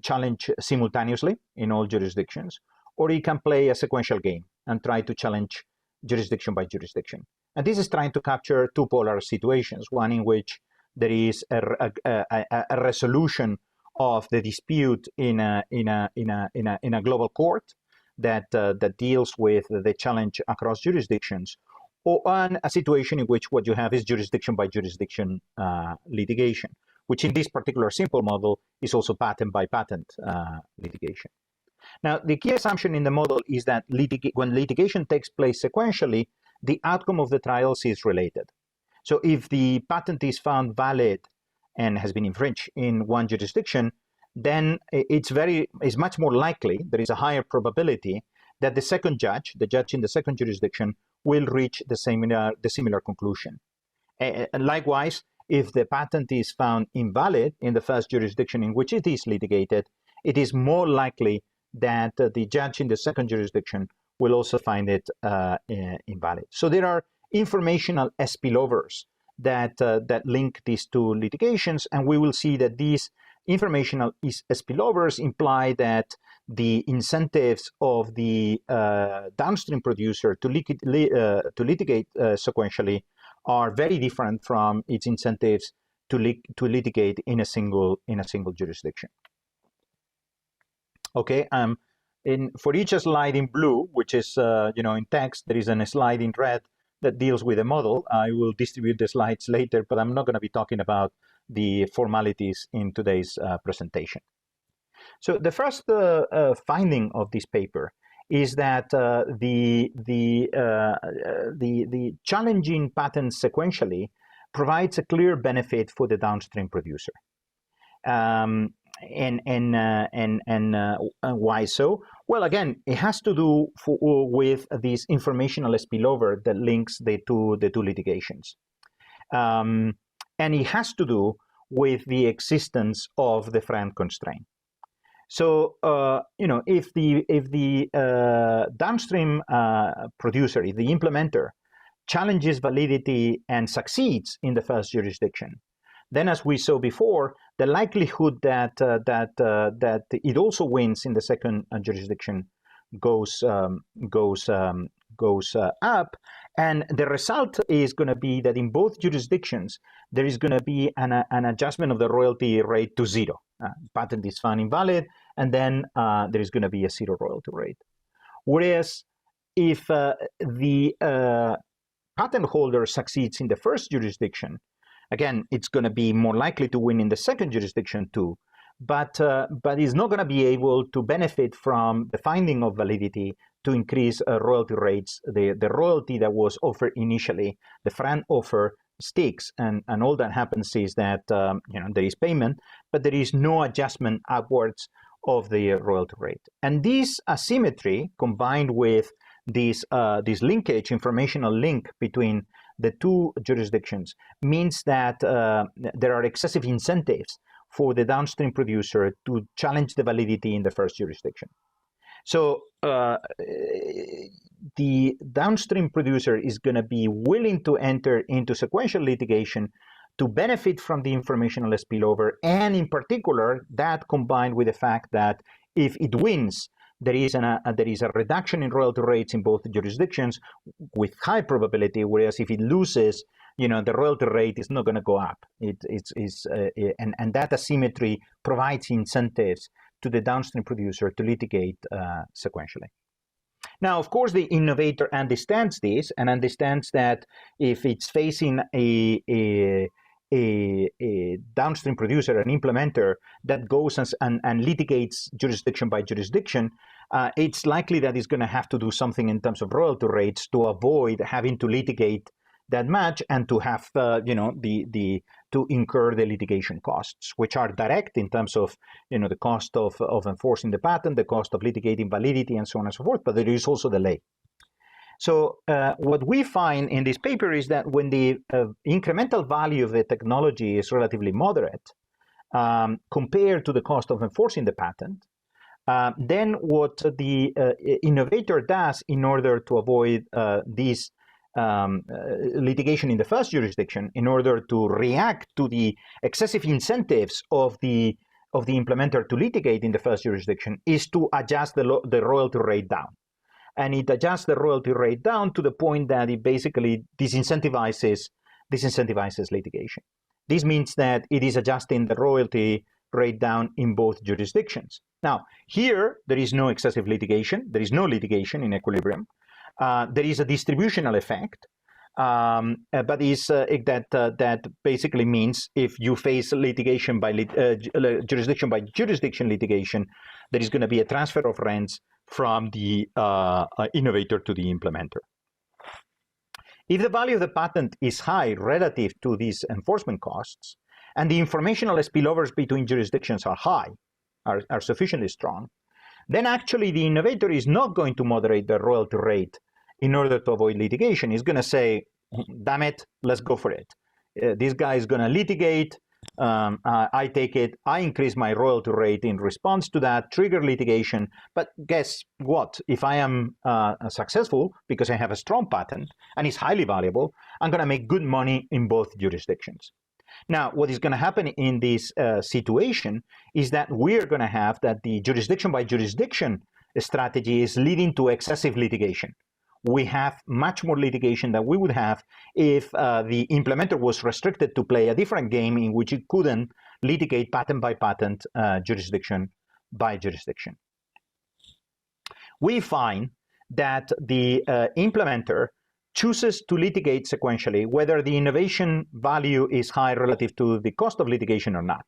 challenge simultaneously in all jurisdictions, or he can play a sequential game and try to challenge jurisdiction by jurisdiction. And this is trying to capture 2 polar situations: one in which there is a resolution of the dispute in a global court that deals with the challenge across jurisdictions, or on a situation in which what you have is jurisdiction by jurisdiction litigation, which in this particular simple model is also patent by patent litigation. Now, the key assumption in the model is that when litigation takes place sequentially, the outcome of the trials is related. So if the patent is found valid and has been infringed in one jurisdiction, then it's much more likely, there is a higher probability that the second judge, the judge in the second jurisdiction, will reach the similar conclusion. And likewise, if the patent is found invalid in the first jurisdiction in which it is litigated, it is more likely that the judge in the second jurisdiction will also find it invalid. So there are informational spillovers that link these 2 litigations, and we will see that these informational spillovers imply that the incentives of the downstream producer to litigate sequentially are very different from its incentives to litigate in a single jurisdiction. Okay, for each slide in blue, which is in text, there is a slide in red that deals with the model. I will distribute the slides later, but I'm not going to be talking about the formalities in today's presentation. So the first finding of this paper is that the challenging patents sequentially provides a clear benefit for the downstream producer. And why so? Well, again, it has to do with this informational spillover that links the two litigations, and it has to do with the existence of the FRAND constraint. So, if the downstream producer, if the implementer, challenges validity and succeeds in the first jurisdiction, then, as we saw before, the likelihood that it also wins in the second jurisdiction goes up, and the result is going to be that in both jurisdictions there is going to be an adjustment of the royalty rate to 0. Patent is found invalid, and then there is going to be a 0 royalty rate. Whereas if the patent holder succeeds in the first jurisdiction, again, it's going to be more likely to win in the second jurisdiction too, but it's not going to be able to benefit from the finding of validity to increase royalty rates. The royalty that was offered initially, the FRAND offer, sticks, and all that happens is that there is payment, but there is no adjustment upwards of the royalty rate. And this asymmetry, combined with this linkage, informational link between the two jurisdictions means that there are excessive incentives for the downstream producer to challenge the validity in the first jurisdiction. So the downstream producer is going to be willing to enter into sequential litigation to benefit from the informational spillover, and in particular, that combined with the fact that if it wins, there is a reduction in royalty rates in both jurisdictions with high probability, whereas if it loses, the royalty rate is not going to go up. And that asymmetry provides incentives to the downstream producer to litigate sequentially. Now, of course, the innovator understands this and understands that if it's facing a downstream producer, an implementer that goes and litigates jurisdiction by jurisdiction, it's likely that it's going to have to do something in terms of royalty rates to avoid having to litigate that much and to have to incur the litigation costs, which are direct in terms of the cost of enforcing the patent, the cost of litigating validity, and so on and so forth. But there is also delay. So what we find in this paper is that when the incremental value of the technology is relatively moderate compared to the cost of enforcing the patent, then what the innovator does in order to avoid this litigation in the first jurisdiction, in order to react to the excessive incentives of the implementer to litigate in the first jurisdiction, is to adjust the royalty rate down. And it adjusts the royalty rate down to the point that it basically disincentivizes litigation. This means that it is adjusting the royalty rate down in both jurisdictions. Now, here, there is no excessive litigation. There is no litigation in equilibrium. There is a distributional effect, but that basically means if you face litigation by jurisdiction by jurisdiction litigation, there is going to be a transfer of rents from the innovator to the implementer. If the value of the patent is high relative to these enforcement costs, and the informational spillovers between jurisdictions are high, are sufficiently strong, then actually the innovator is not going to moderate the royalty rate in order to avoid litigation. He's going to say, damn it, let's go for it. This guy is going to litigate. I take it. I increase my royalty rate in response to that, trigger litigation. But guess what? If I am successful because I have a strong patent and it's highly valuable, I'm going to make good money in both jurisdictions. Now, what is going to happen in this situation is that we're going to have that the jurisdiction by jurisdiction strategy is leading to excessive litigation. We have much more litigation than we would have if the implementer was restricted to play a different game in which it couldn't litigate patent by patent, jurisdiction by jurisdiction. We find that the implementer chooses to litigate sequentially whether the innovation value is high relative to the cost of litigation or not.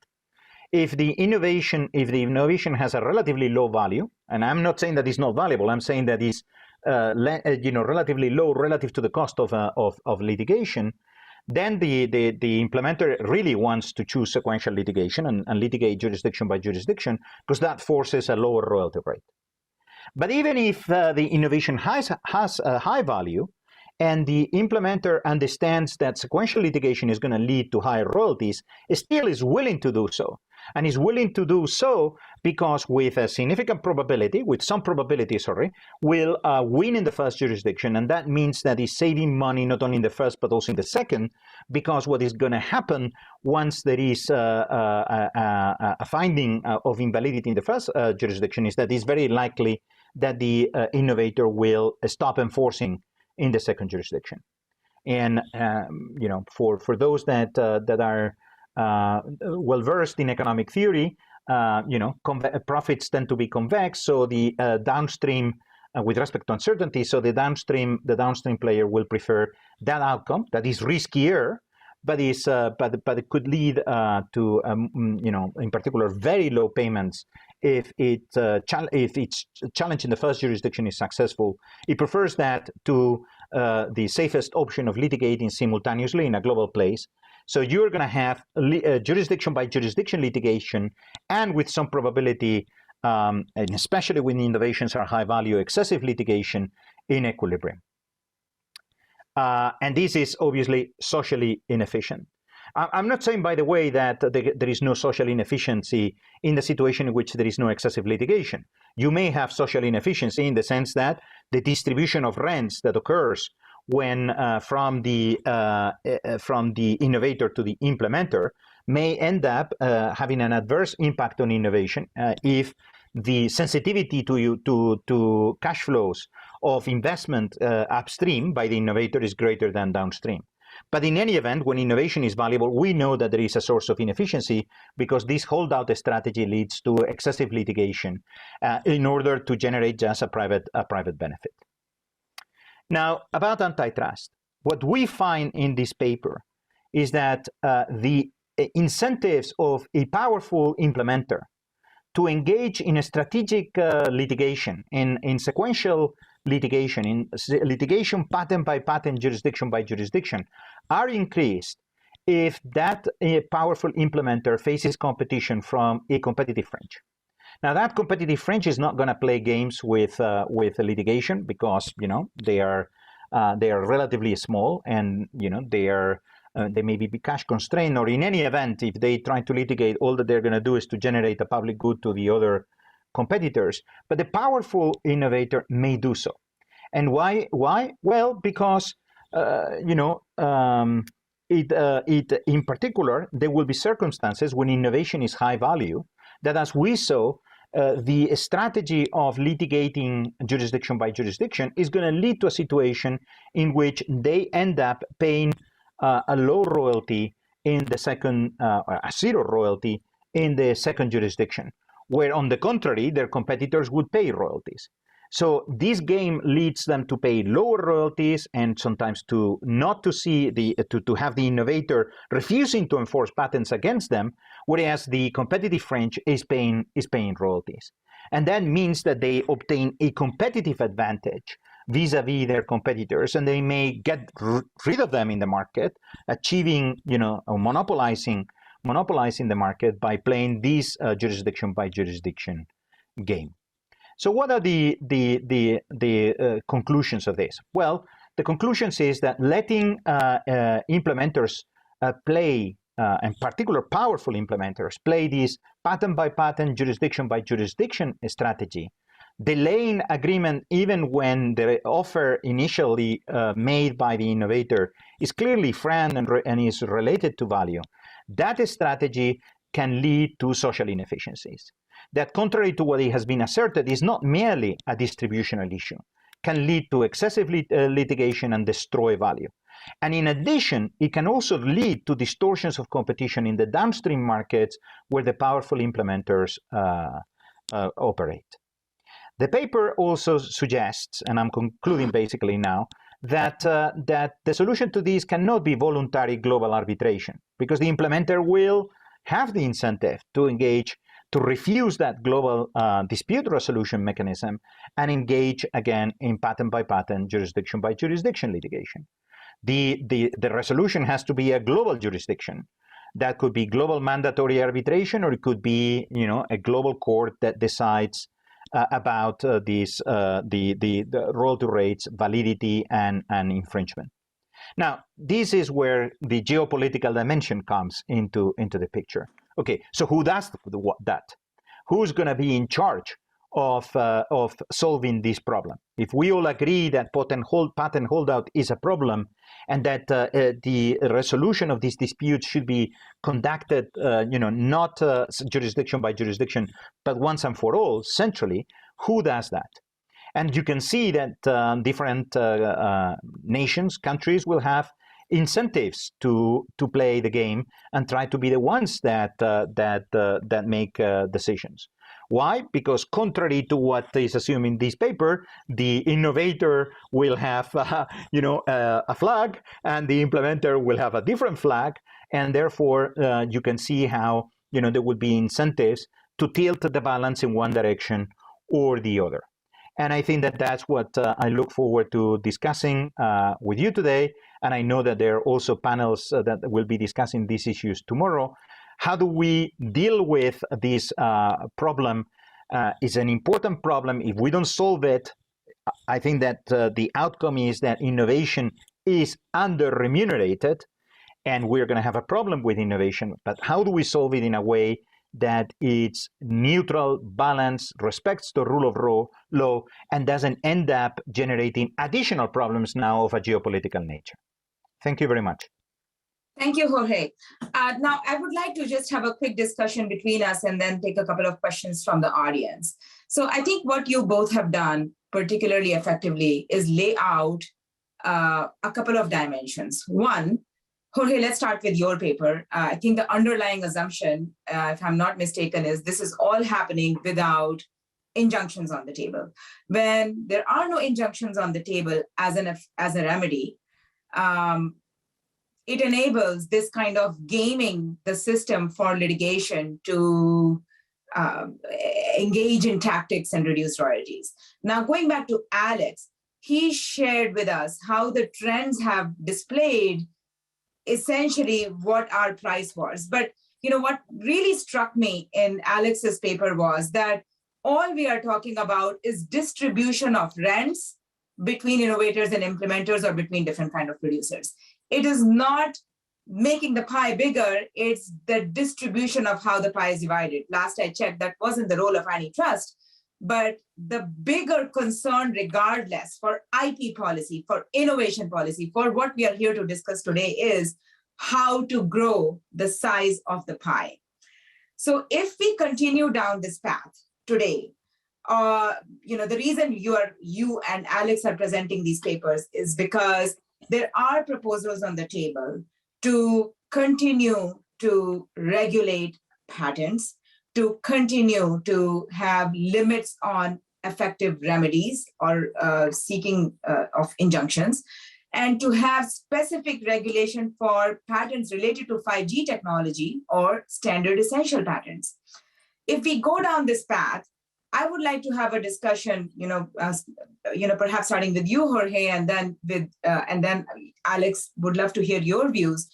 If the innovation has a relatively low value, and I'm not saying that it's not valuable, I'm saying that it's relatively low relative to the cost of litigation, then the implementer really wants to choose sequential litigation and litigate jurisdiction by jurisdiction, because that forces a lower royalty rate. But even if the innovation has a high value, and the implementer understands that sequential litigation is going to lead to higher royalties, it still is willing to do so. And is willing to do so because with a significant probability, with some probability, will win in the first jurisdiction. And that means that he's saving money not only in the first, but also in the second, because what is going to happen once there is a finding of invalidity in the first jurisdiction is that it's very likely that the innovator will stop enforcing in the second jurisdiction. And for those that are well versed in economic theory, profits tend to be convex. So the downstream, with respect to uncertainty, so the downstream player will prefer that outcome that is riskier, but it could lead to in particular very low payments if its challenge in the first jurisdiction is successful. It prefers that to the safest option of litigating simultaneously in a global place. So you're going to have jurisdiction by jurisdiction litigation, and with some probability, and especially when the innovations are high value, excessive litigation in equilibrium. And this is obviously socially inefficient. I'm not saying, by the way, that there is no social inefficiency in the situation in which there is no excessive litigation. You may have social inefficiency in the sense that the distribution of rents that occurs when from the innovator to the implementer may end up having an adverse impact on innovation if the sensitivity to cash flows of investment upstream by the innovator is greater than downstream. But in any event, when innovation is valuable, we know that there is a source of inefficiency because this holdout strategy leads to excessive litigation in order to generate just a private benefit. Now, about antitrust, what we find in this paper is that the incentives of a powerful implementer to engage in a strategic litigation, in sequential litigation, in litigation patent by patent, jurisdiction by jurisdiction, are increased if that powerful implementer faces competition from a competitive French. Now, that competitive French is not going to play games with litigation because they are relatively small, and they may be cash constrained, or in any event, if they try to litigate, all that they're going to do is to generate a public good to the other competitors. But the powerful innovator may do so. And why? Well, because in particular, there will be circumstances when innovation is high value that, as we saw, the strategy of litigating jurisdiction by jurisdiction is going to lead to a situation in which they end up paying a low royalty in the second, a zero royalty in the second jurisdiction, where on the contrary, their competitors would pay royalties. So this game leads them to pay lower royalties and sometimes to have the innovator refusing to enforce patents against them, whereas the competitive French is paying royalties. And that means that they obtain a competitive advantage vis-a-vis their competitors, and they may get rid of them in the market, achieving, or monopolizing the market by playing this jurisdiction by jurisdiction game. So what are the conclusions of this? Well, the conclusions is that letting implementers play, in particular powerful implementers, play this patent by patent, jurisdiction by jurisdiction strategy, delaying agreement even when the offer initially made by the innovator is clearly friend and is related to value, that strategy can lead to social inefficiencies. That, contrary to what has been asserted, is not merely a distributional issue, can lead to excessive litigation and destroy value. And in addition, it can also lead to distortions of competition in the downstream markets where the powerful implementers operate. The paper also suggests, and I'm concluding basically now, that the solution to this cannot be voluntary global arbitration, because the implementer will have the incentive to engage, to refuse that global dispute resolution mechanism and engage again in patent by patent, jurisdiction by jurisdiction litigation. The resolution has to be a global jurisdiction. That could be global mandatory arbitration, or it could be a global court that decides about the royalty rates, validity, and infringement. Now, this is where the geopolitical dimension comes into the picture. Okay, so who does that? Who's going to be in charge of solving this problem? If we all agree that patent holdout is a problem, and that the resolution of this dispute should be conducted, not jurisdiction by jurisdiction, but once and for all, centrally, who does that? And you can see that different nations, countries will have incentives to play the game and try to be the ones that make decisions. Why? Because contrary to what is assumed in this paper, the innovator will have a flag, and the implementer will have a different flag, and therefore you can see how there will be incentives to tilt the balance in one direction or the other. And I think that that's what I look forward to discussing with you today. And I know that there are also panels that will be discussing these issues tomorrow. How do we deal with this problem? It's an important problem. If we don't solve it, I think that the outcome is that innovation is under-remunerated, and we're going to have a problem with innovation. But how do we solve it in a way that it's neutral, balanced, respects the rule of law, and doesn't end up generating additional problems now of a geopolitical nature? Thank you very much. Thank you, Jorge. Now, I would like to just have a quick discussion between us and then take a couple of questions from the audience. So I think what you both have done particularly effectively is lay out a couple of dimensions. One, Jorge, let's start with your paper. I think the underlying assumption, if I'm not mistaken, is this is all happening without injunctions on the table. When there are no injunctions on the table as a remedy, it enables this kind of gaming the system for litigation to engage in tactics and reduce royalties. Now, going back to Alex, he shared with us how the trends have displayed essentially what our price was. But what really struck me in Alex's paper was that all we are talking about is distribution of rents between innovators and implementers or between different kind of producers. It is not making the pie bigger, it's the distribution of how the pie is divided. Last I checked, that wasn't the role of antitrust, but the bigger concern regardless for IP policy, for innovation policy, for what we are here to discuss today is how to grow the size of the pie. So if we continue down this path today, the reason you and Alex are presenting these papers is because there are proposals on the table to continue to regulate patents, to continue to have limits on effective remedies or seeking of injunctions, and to have specific regulation for patents related to 5G technology or standard essential patents. If we go down this path, I would like to have a discussion, perhaps starting with you, Jorge, and then Alex. Would love to hear your views.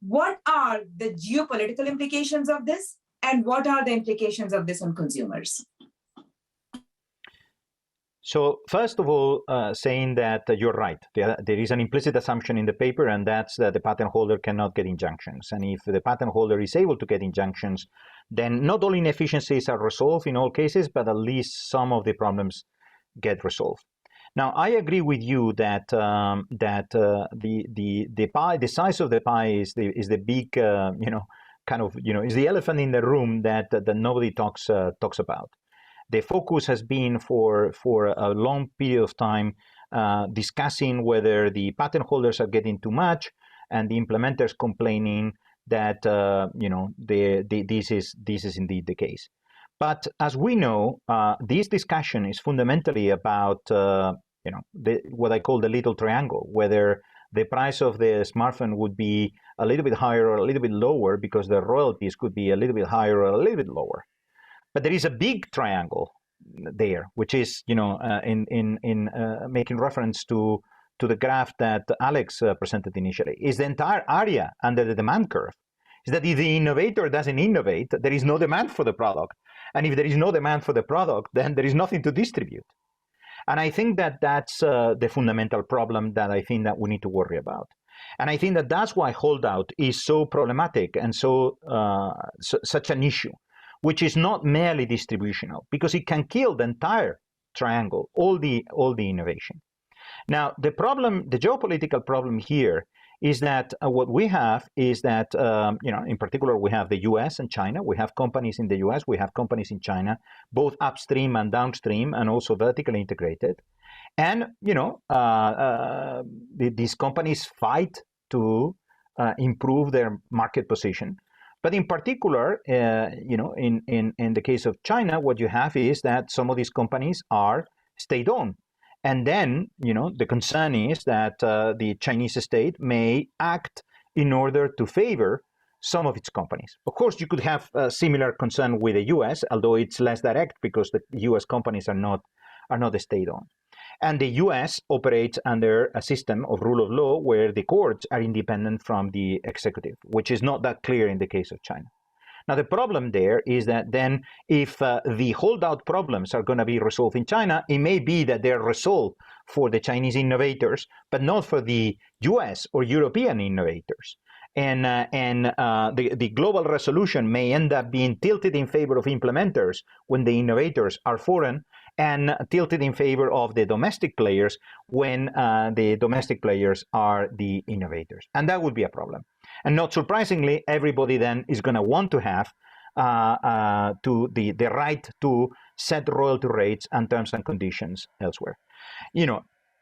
What are the geopolitical implications of this, and what are the implications of this on consumers? So first of all, saying that you're right. There is an implicit assumption in the paper, and that's that the patent holder cannot get injunctions. And if the patent holder is able to get injunctions, then not all inefficiencies are resolved in all cases, but at least some of the problems get resolved. Now, I agree with you that the pie, the size of the pie is the big is the elephant in the room that nobody talks about. The focus has been for a long period of time discussing whether the patent holders are getting too much, and the implementers complaining that this is indeed the case. But as we know, this discussion is fundamentally about what I call the little triangle, whether the price of the smartphone would be a little bit higher or a little bit lower because the royalties could be a little bit higher or a little bit lower. But there is a big triangle there, which is, in making reference to the graph that Alex presented initially, is the entire area under the demand curve. Is that if the innovator doesn't innovate, there is no demand for the product. And if there is no demand for the product, then there is nothing to distribute. And I think that that's the fundamental problem that I think that we need to worry about. And I think that that's why holdout is so problematic and such an issue, which is not merely distributional, because it can kill the entire triangle, all the innovation. Now, the geopolitical problem here is that what we have is that, in particular, we have the US and China. We have companies in the US, we have companies in China, both upstream and downstream, and also vertically integrated. And, these companies fight to improve their market position. But in particular, in the case of China, what you have is that some of these companies are state-owned. And then, the concern is that the Chinese state may act in order to favor some of its companies. Of course, you could have a similar concern with the US, although it's less direct because the US companies are not state-owned. And the US operates under a system of rule of law where the courts are independent from the executive, which is not that clear in the case of China. Now, the problem there is that then if the holdout problems are going to be resolved in China, it may be that they're resolved for the Chinese innovators, but not for the US or European innovators. And the global resolution may end up being tilted in favor of implementers when the innovators are foreign, and tilted in favor of the domestic players when the domestic players are the innovators. And that would be a problem. And not surprisingly, everybody then is going to want to have the right to set royalty rates and terms and conditions elsewhere,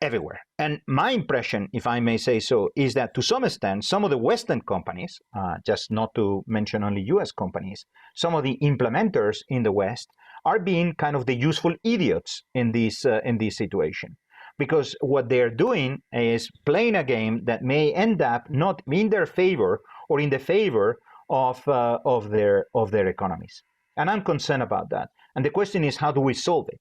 everywhere. And my impression, if I may say so, is that to some extent, some of the Western companies, just not to mention only US companies, some of the implementers in the West are being kind of the useful idiots in this situation, because what they're doing is playing a game that may end up not in their favor or in the favor of their economies. And I'm concerned about that. And the question is, how do we solve it?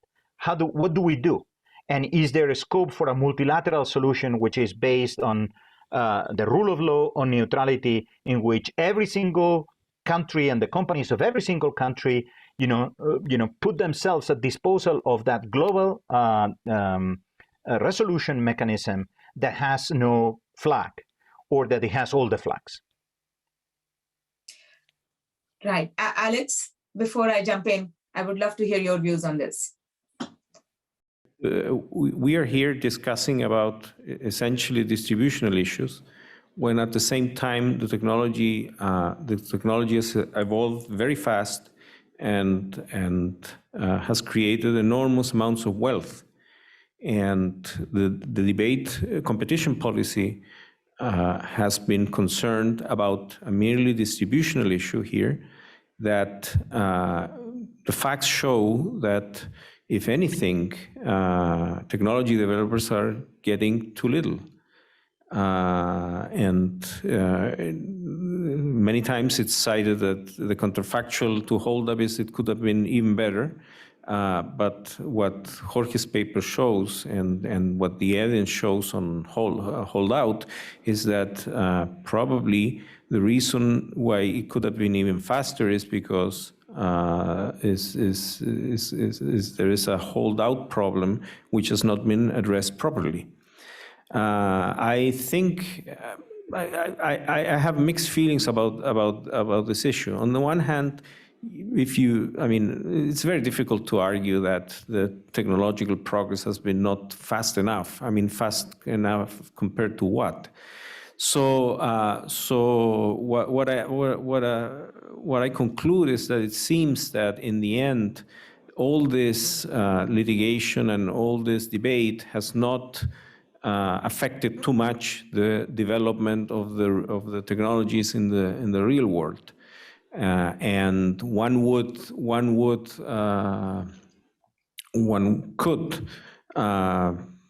What do we do? And is there a scope for a multilateral solution which is based on the rule of law, on neutrality, in which every single country and the companies of every single country put themselves at disposal of that global resolution mechanism that has no flag, or that it has all the flags? Right. Alex, before I jump in, I would love to hear your views on this. We are here discussing about essentially distributional issues, when at the same time the technology has evolved very fast and has created enormous amounts of wealth. And the debate, competition policy, has been concerned about a merely distributional issue here, that the facts show that, if anything, technology developers are getting too little. Many times it's cited that the counterfactual to Holdup is it could have been even better. But what Jorge's paper shows and what the evidence shows on Holdout is that probably the reason why it could have been even faster is because there is a holdout problem which has not been addressed properly. I think I have mixed feelings about this issue. On the one hand, it's very difficult to argue that the technological progress has been not fast enough. Fast enough compared to what? So what I conclude is that it seems that in the end, all this litigation and all this debate has not affected too much the development of the technologies in the real world. And one could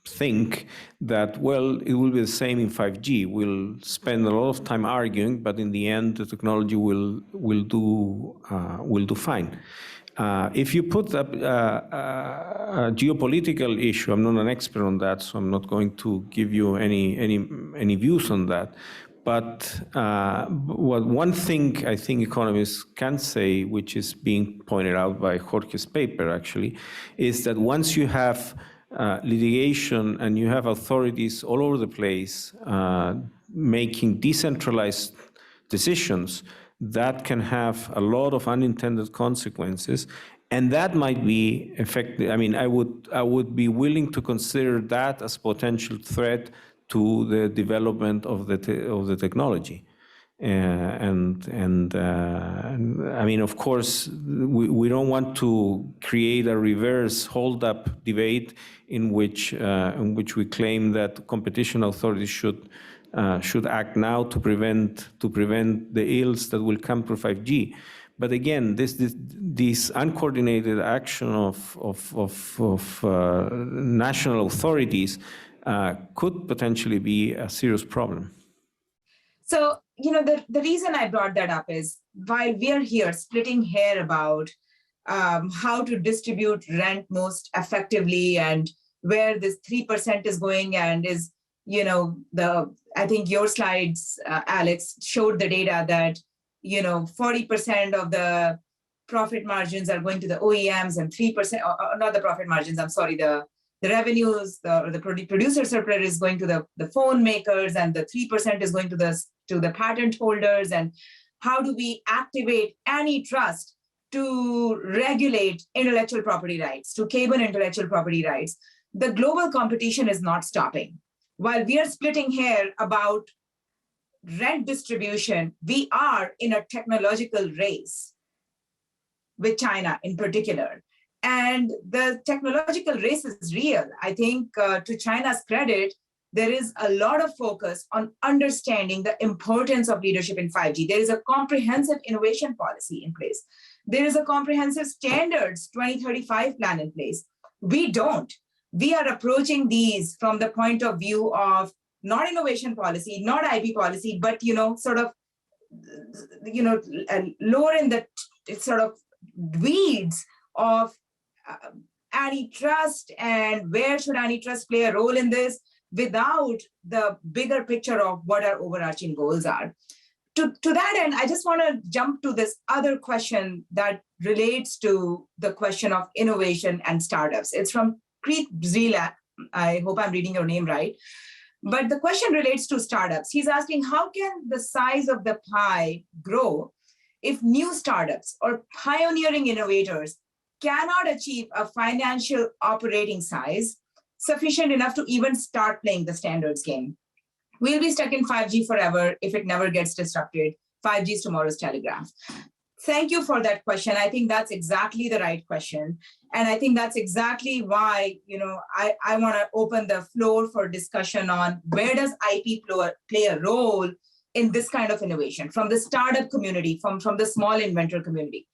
think that, well, it will be the same in 5G. We'll spend a lot of time arguing, but in the end, the technology will do fine. If you put up a geopolitical issue, I'm not an expert on that, so I'm not going to give you any views on that. But one thing I think economists can say, which is being pointed out by Jorge's paper actually, is that once you have litigation and you have authorities all over the place making decentralized decisions, that can have a lot of unintended consequences, and that might be effective. I would be willing to consider that as potential threat to the development of the technology, of course, we don't want to create a reverse hold-up debate in which we claim that competition authorities should act now to prevent the ills that will come through 5G. But again, this uncoordinated action of national authorities could potentially be a serious problem. So, the reason I brought that up is, while we are here splitting hair about how to distribute rent most effectively and where this 3% is going, and is, I think your slides, Alex, showed the data that 40% of the profit margins are going to the OEMs and 3%, or not the profit margins, I'm sorry, the revenues, the producer surplus is going to the phone makers, and the 3% is going to the patent holders. And how do we activate antitrust to regulate intellectual property rights, to cabin intellectual property rights? The global competition is not stopping. While we are splitting hair about rent distribution, we are in a technological race with China in particular. And the technological race is real. I think to China's credit, there is a lot of focus on understanding the importance of leadership in 5G. There is a comprehensive innovation policy in place. There is a comprehensive standards 2035 plan in place. We don't. We are approaching these from the point of view of not innovation policy, not IP policy, but lower in the sort of weeds of antitrust and where should antitrust play a role in this, without the bigger picture of what our overarching goals are. To that end, I just want to jump to this other question that relates to the question of innovation and startups. It's from Preet Zila. I hope I'm reading your name right. But the question relates to startups. He's asking, how can the size of the pie grow if new startups or pioneering innovators cannot achieve a financial operating size sufficient enough to even start playing the standards game? We'll be stuck in 5G forever if it never gets disrupted. 5G is tomorrow's telegraph. Thank you for that question. I think that's exactly the right question. And I think that's exactly why, I want to open the floor for discussion on where does IP play a role in this kind of innovation from the startup community, from the small inventor community.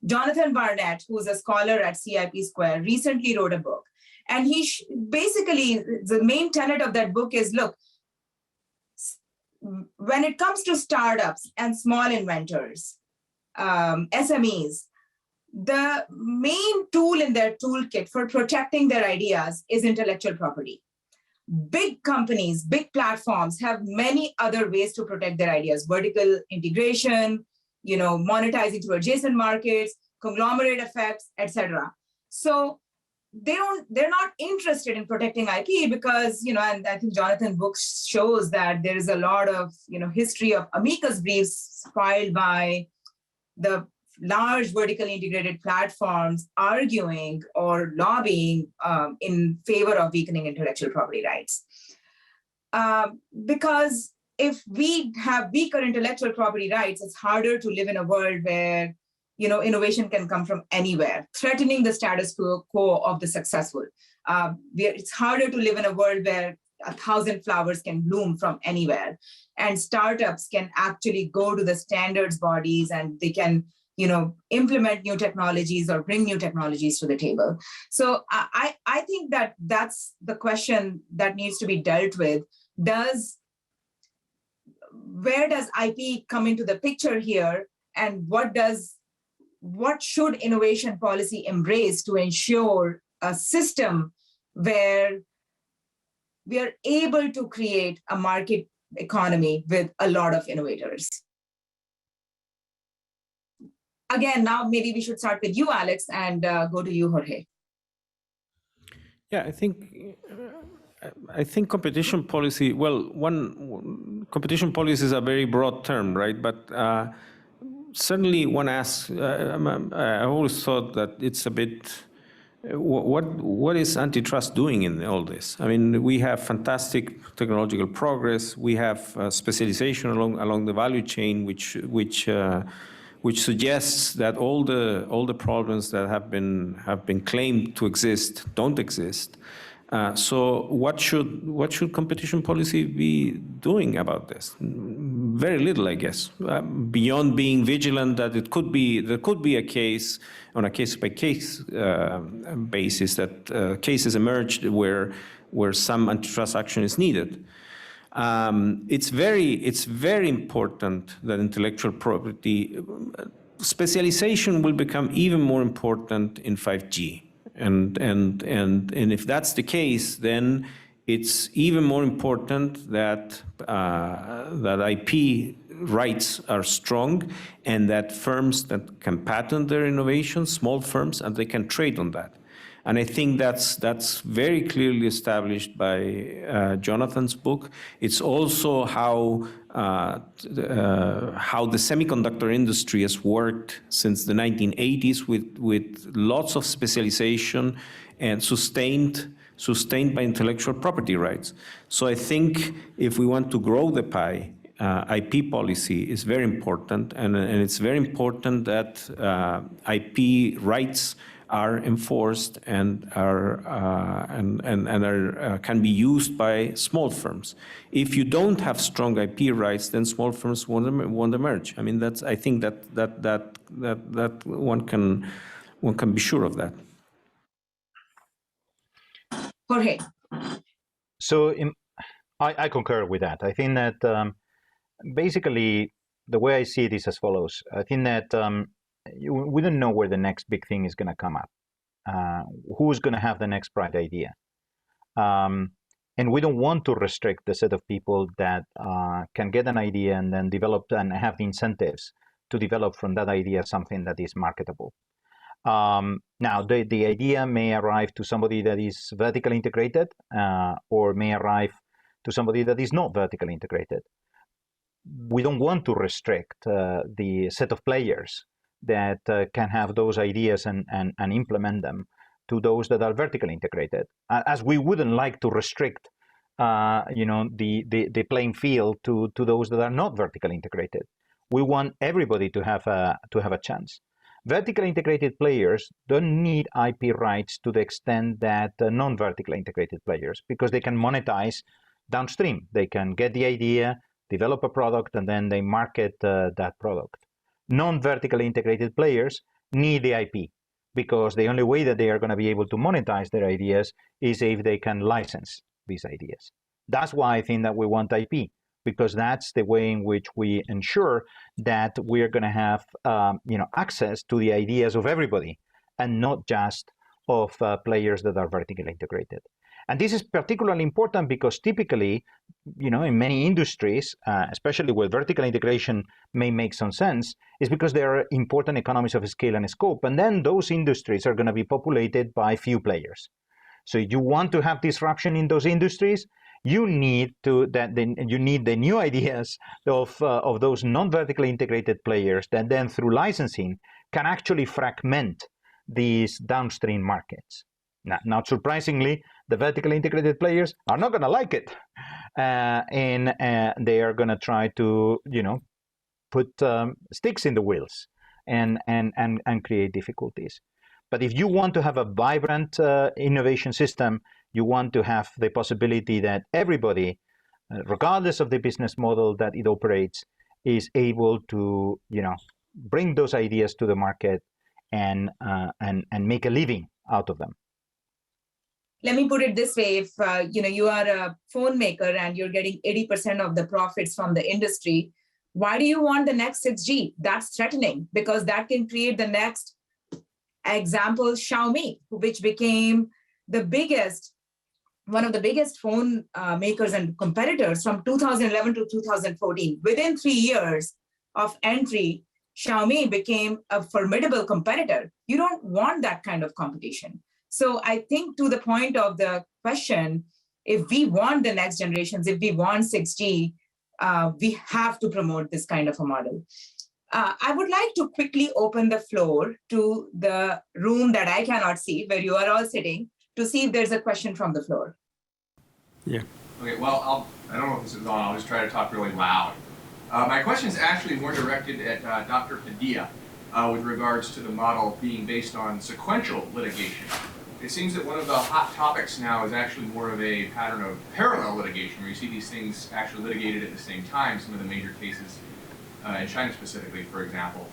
Jonathan Barnett, who's a scholar at C-IP2, recently wrote a book. And he basically, the main tenet of that book is, look, when it comes to startups and small inventors, SMEs, the main tool in their toolkit for protecting their ideas is intellectual property. Big companies, big platforms have many other ways to protect their ideas: vertical integration, monetizing to adjacent markets, conglomerate effects, etc. So they're not interested in protecting IP because, and I think Jonathan's book shows that there is a lot of, history of amicus briefs filed by the large vertically integrated platforms arguing or lobbying in favor of weakening intellectual property rights. Because if we have weaker intellectual property rights, it's harder to live in a world where innovation can come from anywhere, threatening the status quo of the successful. It's harder to live in a world where 1,000 flowers can bloom from anywhere. And startups can actually go to the standards bodies and they can implement new technologies or bring new technologies to the table. So I think that that's the question that needs to be dealt with. Where does IP come into the picture here? And what should innovation policy embrace to ensure a system where we are able to create a market economy with a lot of innovators? Again, now maybe we should start with you, Alex, and go to you, Jorge. Yeah, I think competition policy, competition policy is a very broad term, right? But certainly one asks, I always thought that it's a bit, what is antitrust doing in all this? I mean, we have fantastic technological progress. We have specialization along the value chain, which suggests that all the problems that have been claimed to exist don't exist. So what should competition policy be doing about this? Very little, I guess, beyond being vigilant that there could be a case on a case-by-case basis that cases emerged where some antitrust action is needed. It's very important that intellectual property specialization will become even more important in 5G. And if that's the case, then it's even more important that that IP rights are strong, and that firms that can patent their innovations, small firms, and they can trade on that. And I think that's very clearly established by Jonathan's book. It's also how the semiconductor industry has worked since the 1980s with lots of specialization and sustained by intellectual property rights. So I think if we want to grow the pie, IP policy is very important, and it's very important that IP rights are enforced and can be used by small firms. If you don't have strong IP rights, then small firms won't emerge. I mean, I think that one can be sure of that. Jorge. So I concur with that. I think that basically the way I see it is as follows. I think that we don't know where the next big thing is going to come up. Who's going to have the next bright idea? And we don't want to restrict the set of people that can get an idea and then develop and have the incentives to develop from that idea something that is marketable. Now, the idea may arrive to somebody that is vertically integrated or may arrive to somebody that is not vertically integrated. We don't want to restrict the set of players that can have those ideas and implement them to those that are vertically integrated, as we wouldn't like to restrict the playing field to those that are not vertically integrated. We want everybody to have a chance. Vertically integrated players don't need IP rights to the extent that non-vertically integrated players, because they can monetize downstream. They can get the idea, develop a product, and then they market that product. Non-vertically integrated players need the IP, because the only way that they are going to be able to monetize their ideas is if they can license these ideas. That's why I think that we want IP, because that's the way in which we ensure that we are going to have access to the ideas of everybody and not just of players that are vertically integrated. And this is particularly important because typically, in many industries, especially where vertical integration may make some sense, is because there are important economies of scale and scope. And then those industries are going to be populated by few players. So if you want to have disruption in those industries, you need the new ideas of those non-vertically integrated players that then through licensing can actually fragment these downstream markets. Now, not surprisingly, the vertically integrated players are not going to like it, and they are going to try to, put sticks in the wheels and create difficulties. But if you want to have a vibrant innovation system, you want to have the possibility that everybody, regardless of the business model that it operates, is able to, bring those ideas to the market and make a living out of them. Let me put it this way: if you are a phone maker and you're getting 80% of the profits from the industry, why do you want the next 6G? That's threatening, because that can create the next example, Xiaomi, which became one of the biggest phone makers and competitors from 2011 to 2014. Within 3 years of entry, Xiaomi became a formidable competitor. You don't want that kind of competition. So I think, to the point of the question, if we want the next generations, if we want 6G, we have to promote this kind of a model. I would like to quickly open the floor to the room that I cannot see, where you are all sitting, to see if there's a question from the floor. Yeah. Okay, well, I don't know if this is on. I'll just try to talk really loud. My question is actually more directed at Dr. Padilla with regards to the model being based on sequential litigation. It seems that one of the hot topics now is actually more of a pattern of parallel litigation, where you see these things actually litigated at the same time, some of the major cases in China specifically, for example.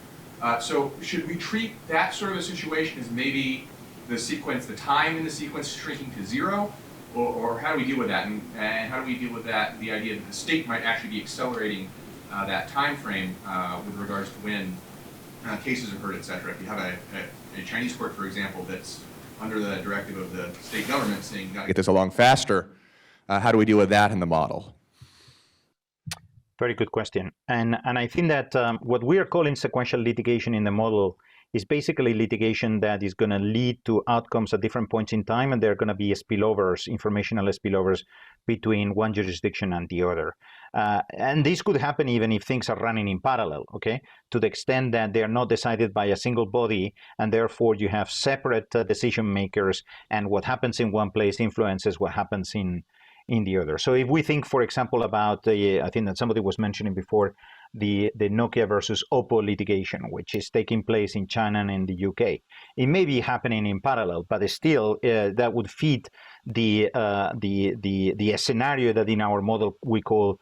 So should we treat that sort of a situation as maybe the time in the sequence shrinking to zero? Or how do we deal with that? And how do we deal with that, the idea that the state might actually be accelerating that time frame with regards to when cases are heard, et cetera? If you have a Chinese court, for example, that's under the directive of the state government saying, "Got to get this along faster," how do we deal with that in the model? Very good question. And I think that what we are calling sequential litigation in the model is basically litigation that is going to lead to outcomes at different points in time, and there are going to be spillovers, informational spillovers between one jurisdiction and the other. And this could happen even if things are running in parallel, okay, to the extent that they are not decided by a single body, and therefore you have separate decision makers, and what happens in one place influences what happens in the other. So if we think, for example, about I think that somebody was mentioning before, the Nokia versus Oppo litigation, which is taking place in China and in the UK. It may be happening in parallel, but still that would fit the scenario that in our model we call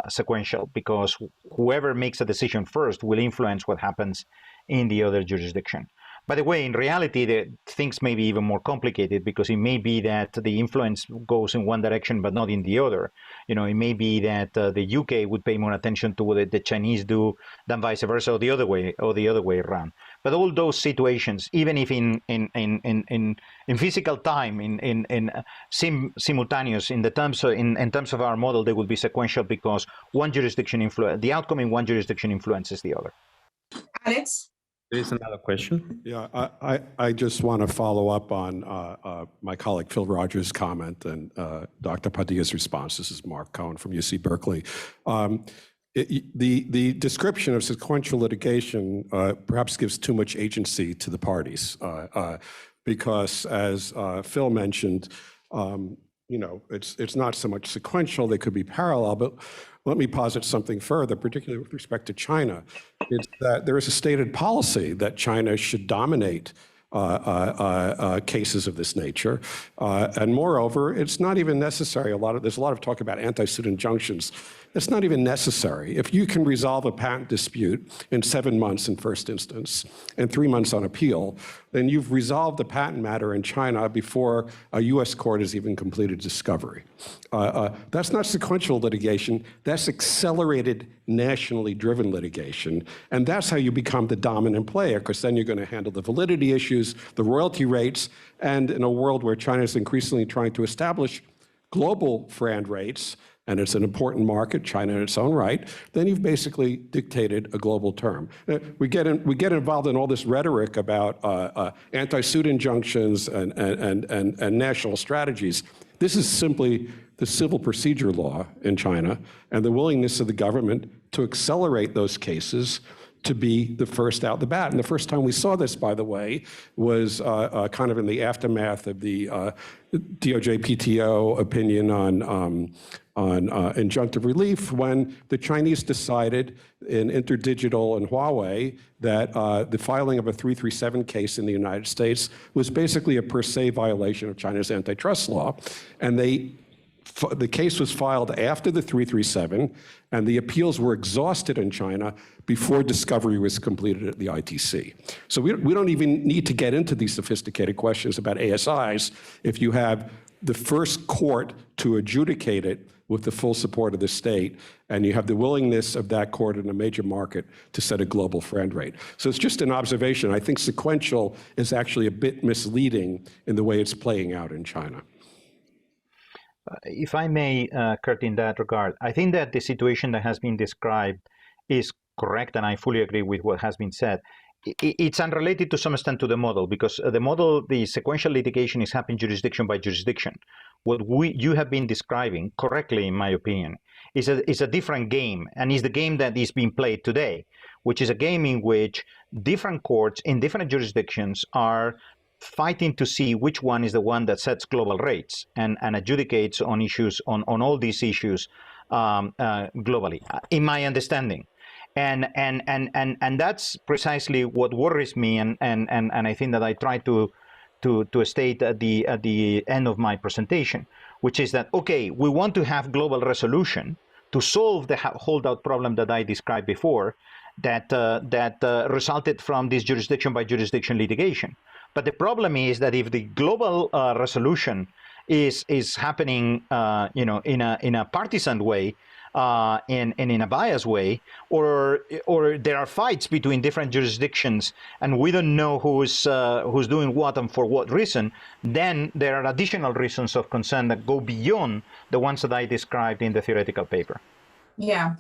sequential, because whoever makes a decision first will influence what happens in the other jurisdiction. By the way, in reality, things may be even more complicated, because it may be that the influence goes in one direction but not in the other. You know, it may be that the UK would pay more attention to what the Chinese do than vice versa, or the other way around. But all those situations, even if in physical time, in simultaneous, in terms of our model, they will be sequential, because one jurisdiction the outcome in one jurisdiction influences the other. Alex? There is another question. Yeah, I just want to follow up on my colleague Phil Rogers' comment and Dr. Padilla's response. This is Mark Cohen from UC Berkeley. The description of sequential litigation perhaps gives too much agency to the parties, because as Phil mentioned, you know, it's not so much sequential, they could be parallel, but let me posit something further, particularly with respect to China. It's that there is a stated policy that China should dominate cases of this nature. And moreover, it's not even necessary. There's a lot of talk about anti-suit injunctions. It's not even necessary. If you can resolve a patent dispute in 7 months in first instance and 3 months on appeal, then you've resolved the patent matter in China before a US court has even completed discovery. That's not sequential litigation. That's accelerated, nationally driven litigation. And that's how you become the dominant player, because then you're going to handle the validity issues, the royalty rates, and in a world where China is increasingly trying to establish global FRAND rates, and it's an important market, China in its own right, then you've basically dictated a global term. We get involved in all this rhetoric about anti-suit injunctions and national strategies. This is simply the civil procedure law in China and the willingness of the government to accelerate those cases to be the first out the bat. And the first time we saw this, by the way, was kind of in the aftermath of the DOJ PTO opinion on injunctive relief, when the Chinese decided in InterDigital and Huawei that the filing of a 337 case in the United States was basically a per se violation of China's antitrust law. And the case was filed after the 337, and the appeals were exhausted in China before discovery was completed at the ITC. So we don't even need to get into these sophisticated questions about ASIs if you have the first court to adjudicate it with the full support of the state, and you have the willingness of that court in a major market to set a global FRAND rate. So it's just an observation. I think sequential is actually a bit misleading in the way it's playing out in China. If I may, Kurt, in that regard, I think that the situation that has been described is correct, and I fully agree with what has been said. It's unrelated to some extent to the model, because the sequential litigation is happening jurisdiction by jurisdiction. What you have been describing, correctly in my opinion, is a different game, and is the game that is being played today, which is a game in which different courts in different jurisdictions are fighting to see which one is the one that sets global rates and adjudicates on issues, on all these issues globally, in my understanding. And that's precisely what worries me, and I think that I try to state at the end of my presentation, which is that, okay, we want to have global resolution to solve the holdout problem that I described before, that resulted from this jurisdiction by jurisdiction litigation. But the problem is that if the global resolution is happening, in a partisan way, and in a biased way, or there are fights between different jurisdictions, and we don't know who's doing what and for what reason, then there are additional reasons of concern that go beyond the ones that I described in the theoretical paper. Yeah.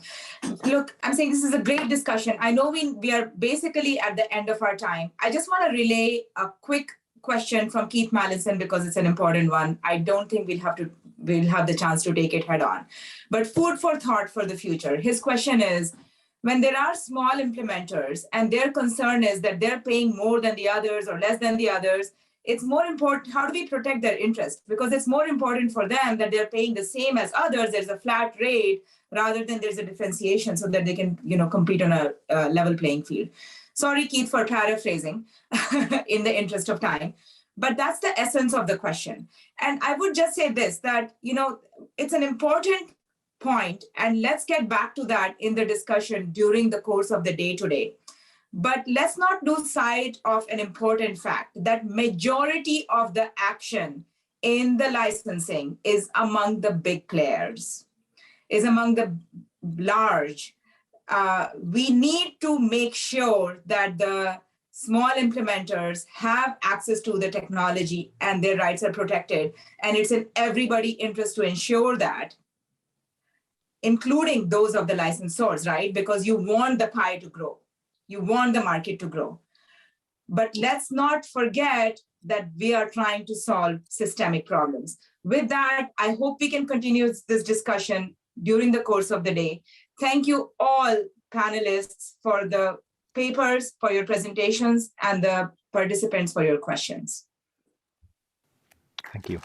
Look, I'm saying this is a great discussion. I know we are basically at the end of our time. I just want to relay a quick question from Keith Mallinson because it's an important one. I don't think we'll have the chance to take it head on. But food for thought for the future. His question is, when there are small implementers and their concern is that they're paying more than the others or less than the others, it's more important, how do we protect their interest? Because it's more important for them that they're paying the same as others, there's a flat rate, rather than there's a differentiation so that they can compete on a level playing field. Sorry, Keith, for paraphrasing in the interest of time, but that's the essence of the question. And I would just say this, that it's an important point, and let's get back to that in the discussion during the course of the day today. But let's not lose sight of an important fact that majority of the action in the licensing is among the big players, is among the large. We need to make sure that the small implementers have access to the technology and their rights are protected. And it's in everybody's interest to ensure that, including those of the licensors, right? Because you want the pie to grow. You want the market to grow. But let's not forget that we are trying to solve systemic problems. With that, I hope we can continue this discussion during the course of the day. Thank you all panelists for the papers, for your presentations, and the participants for your questions. Thank you.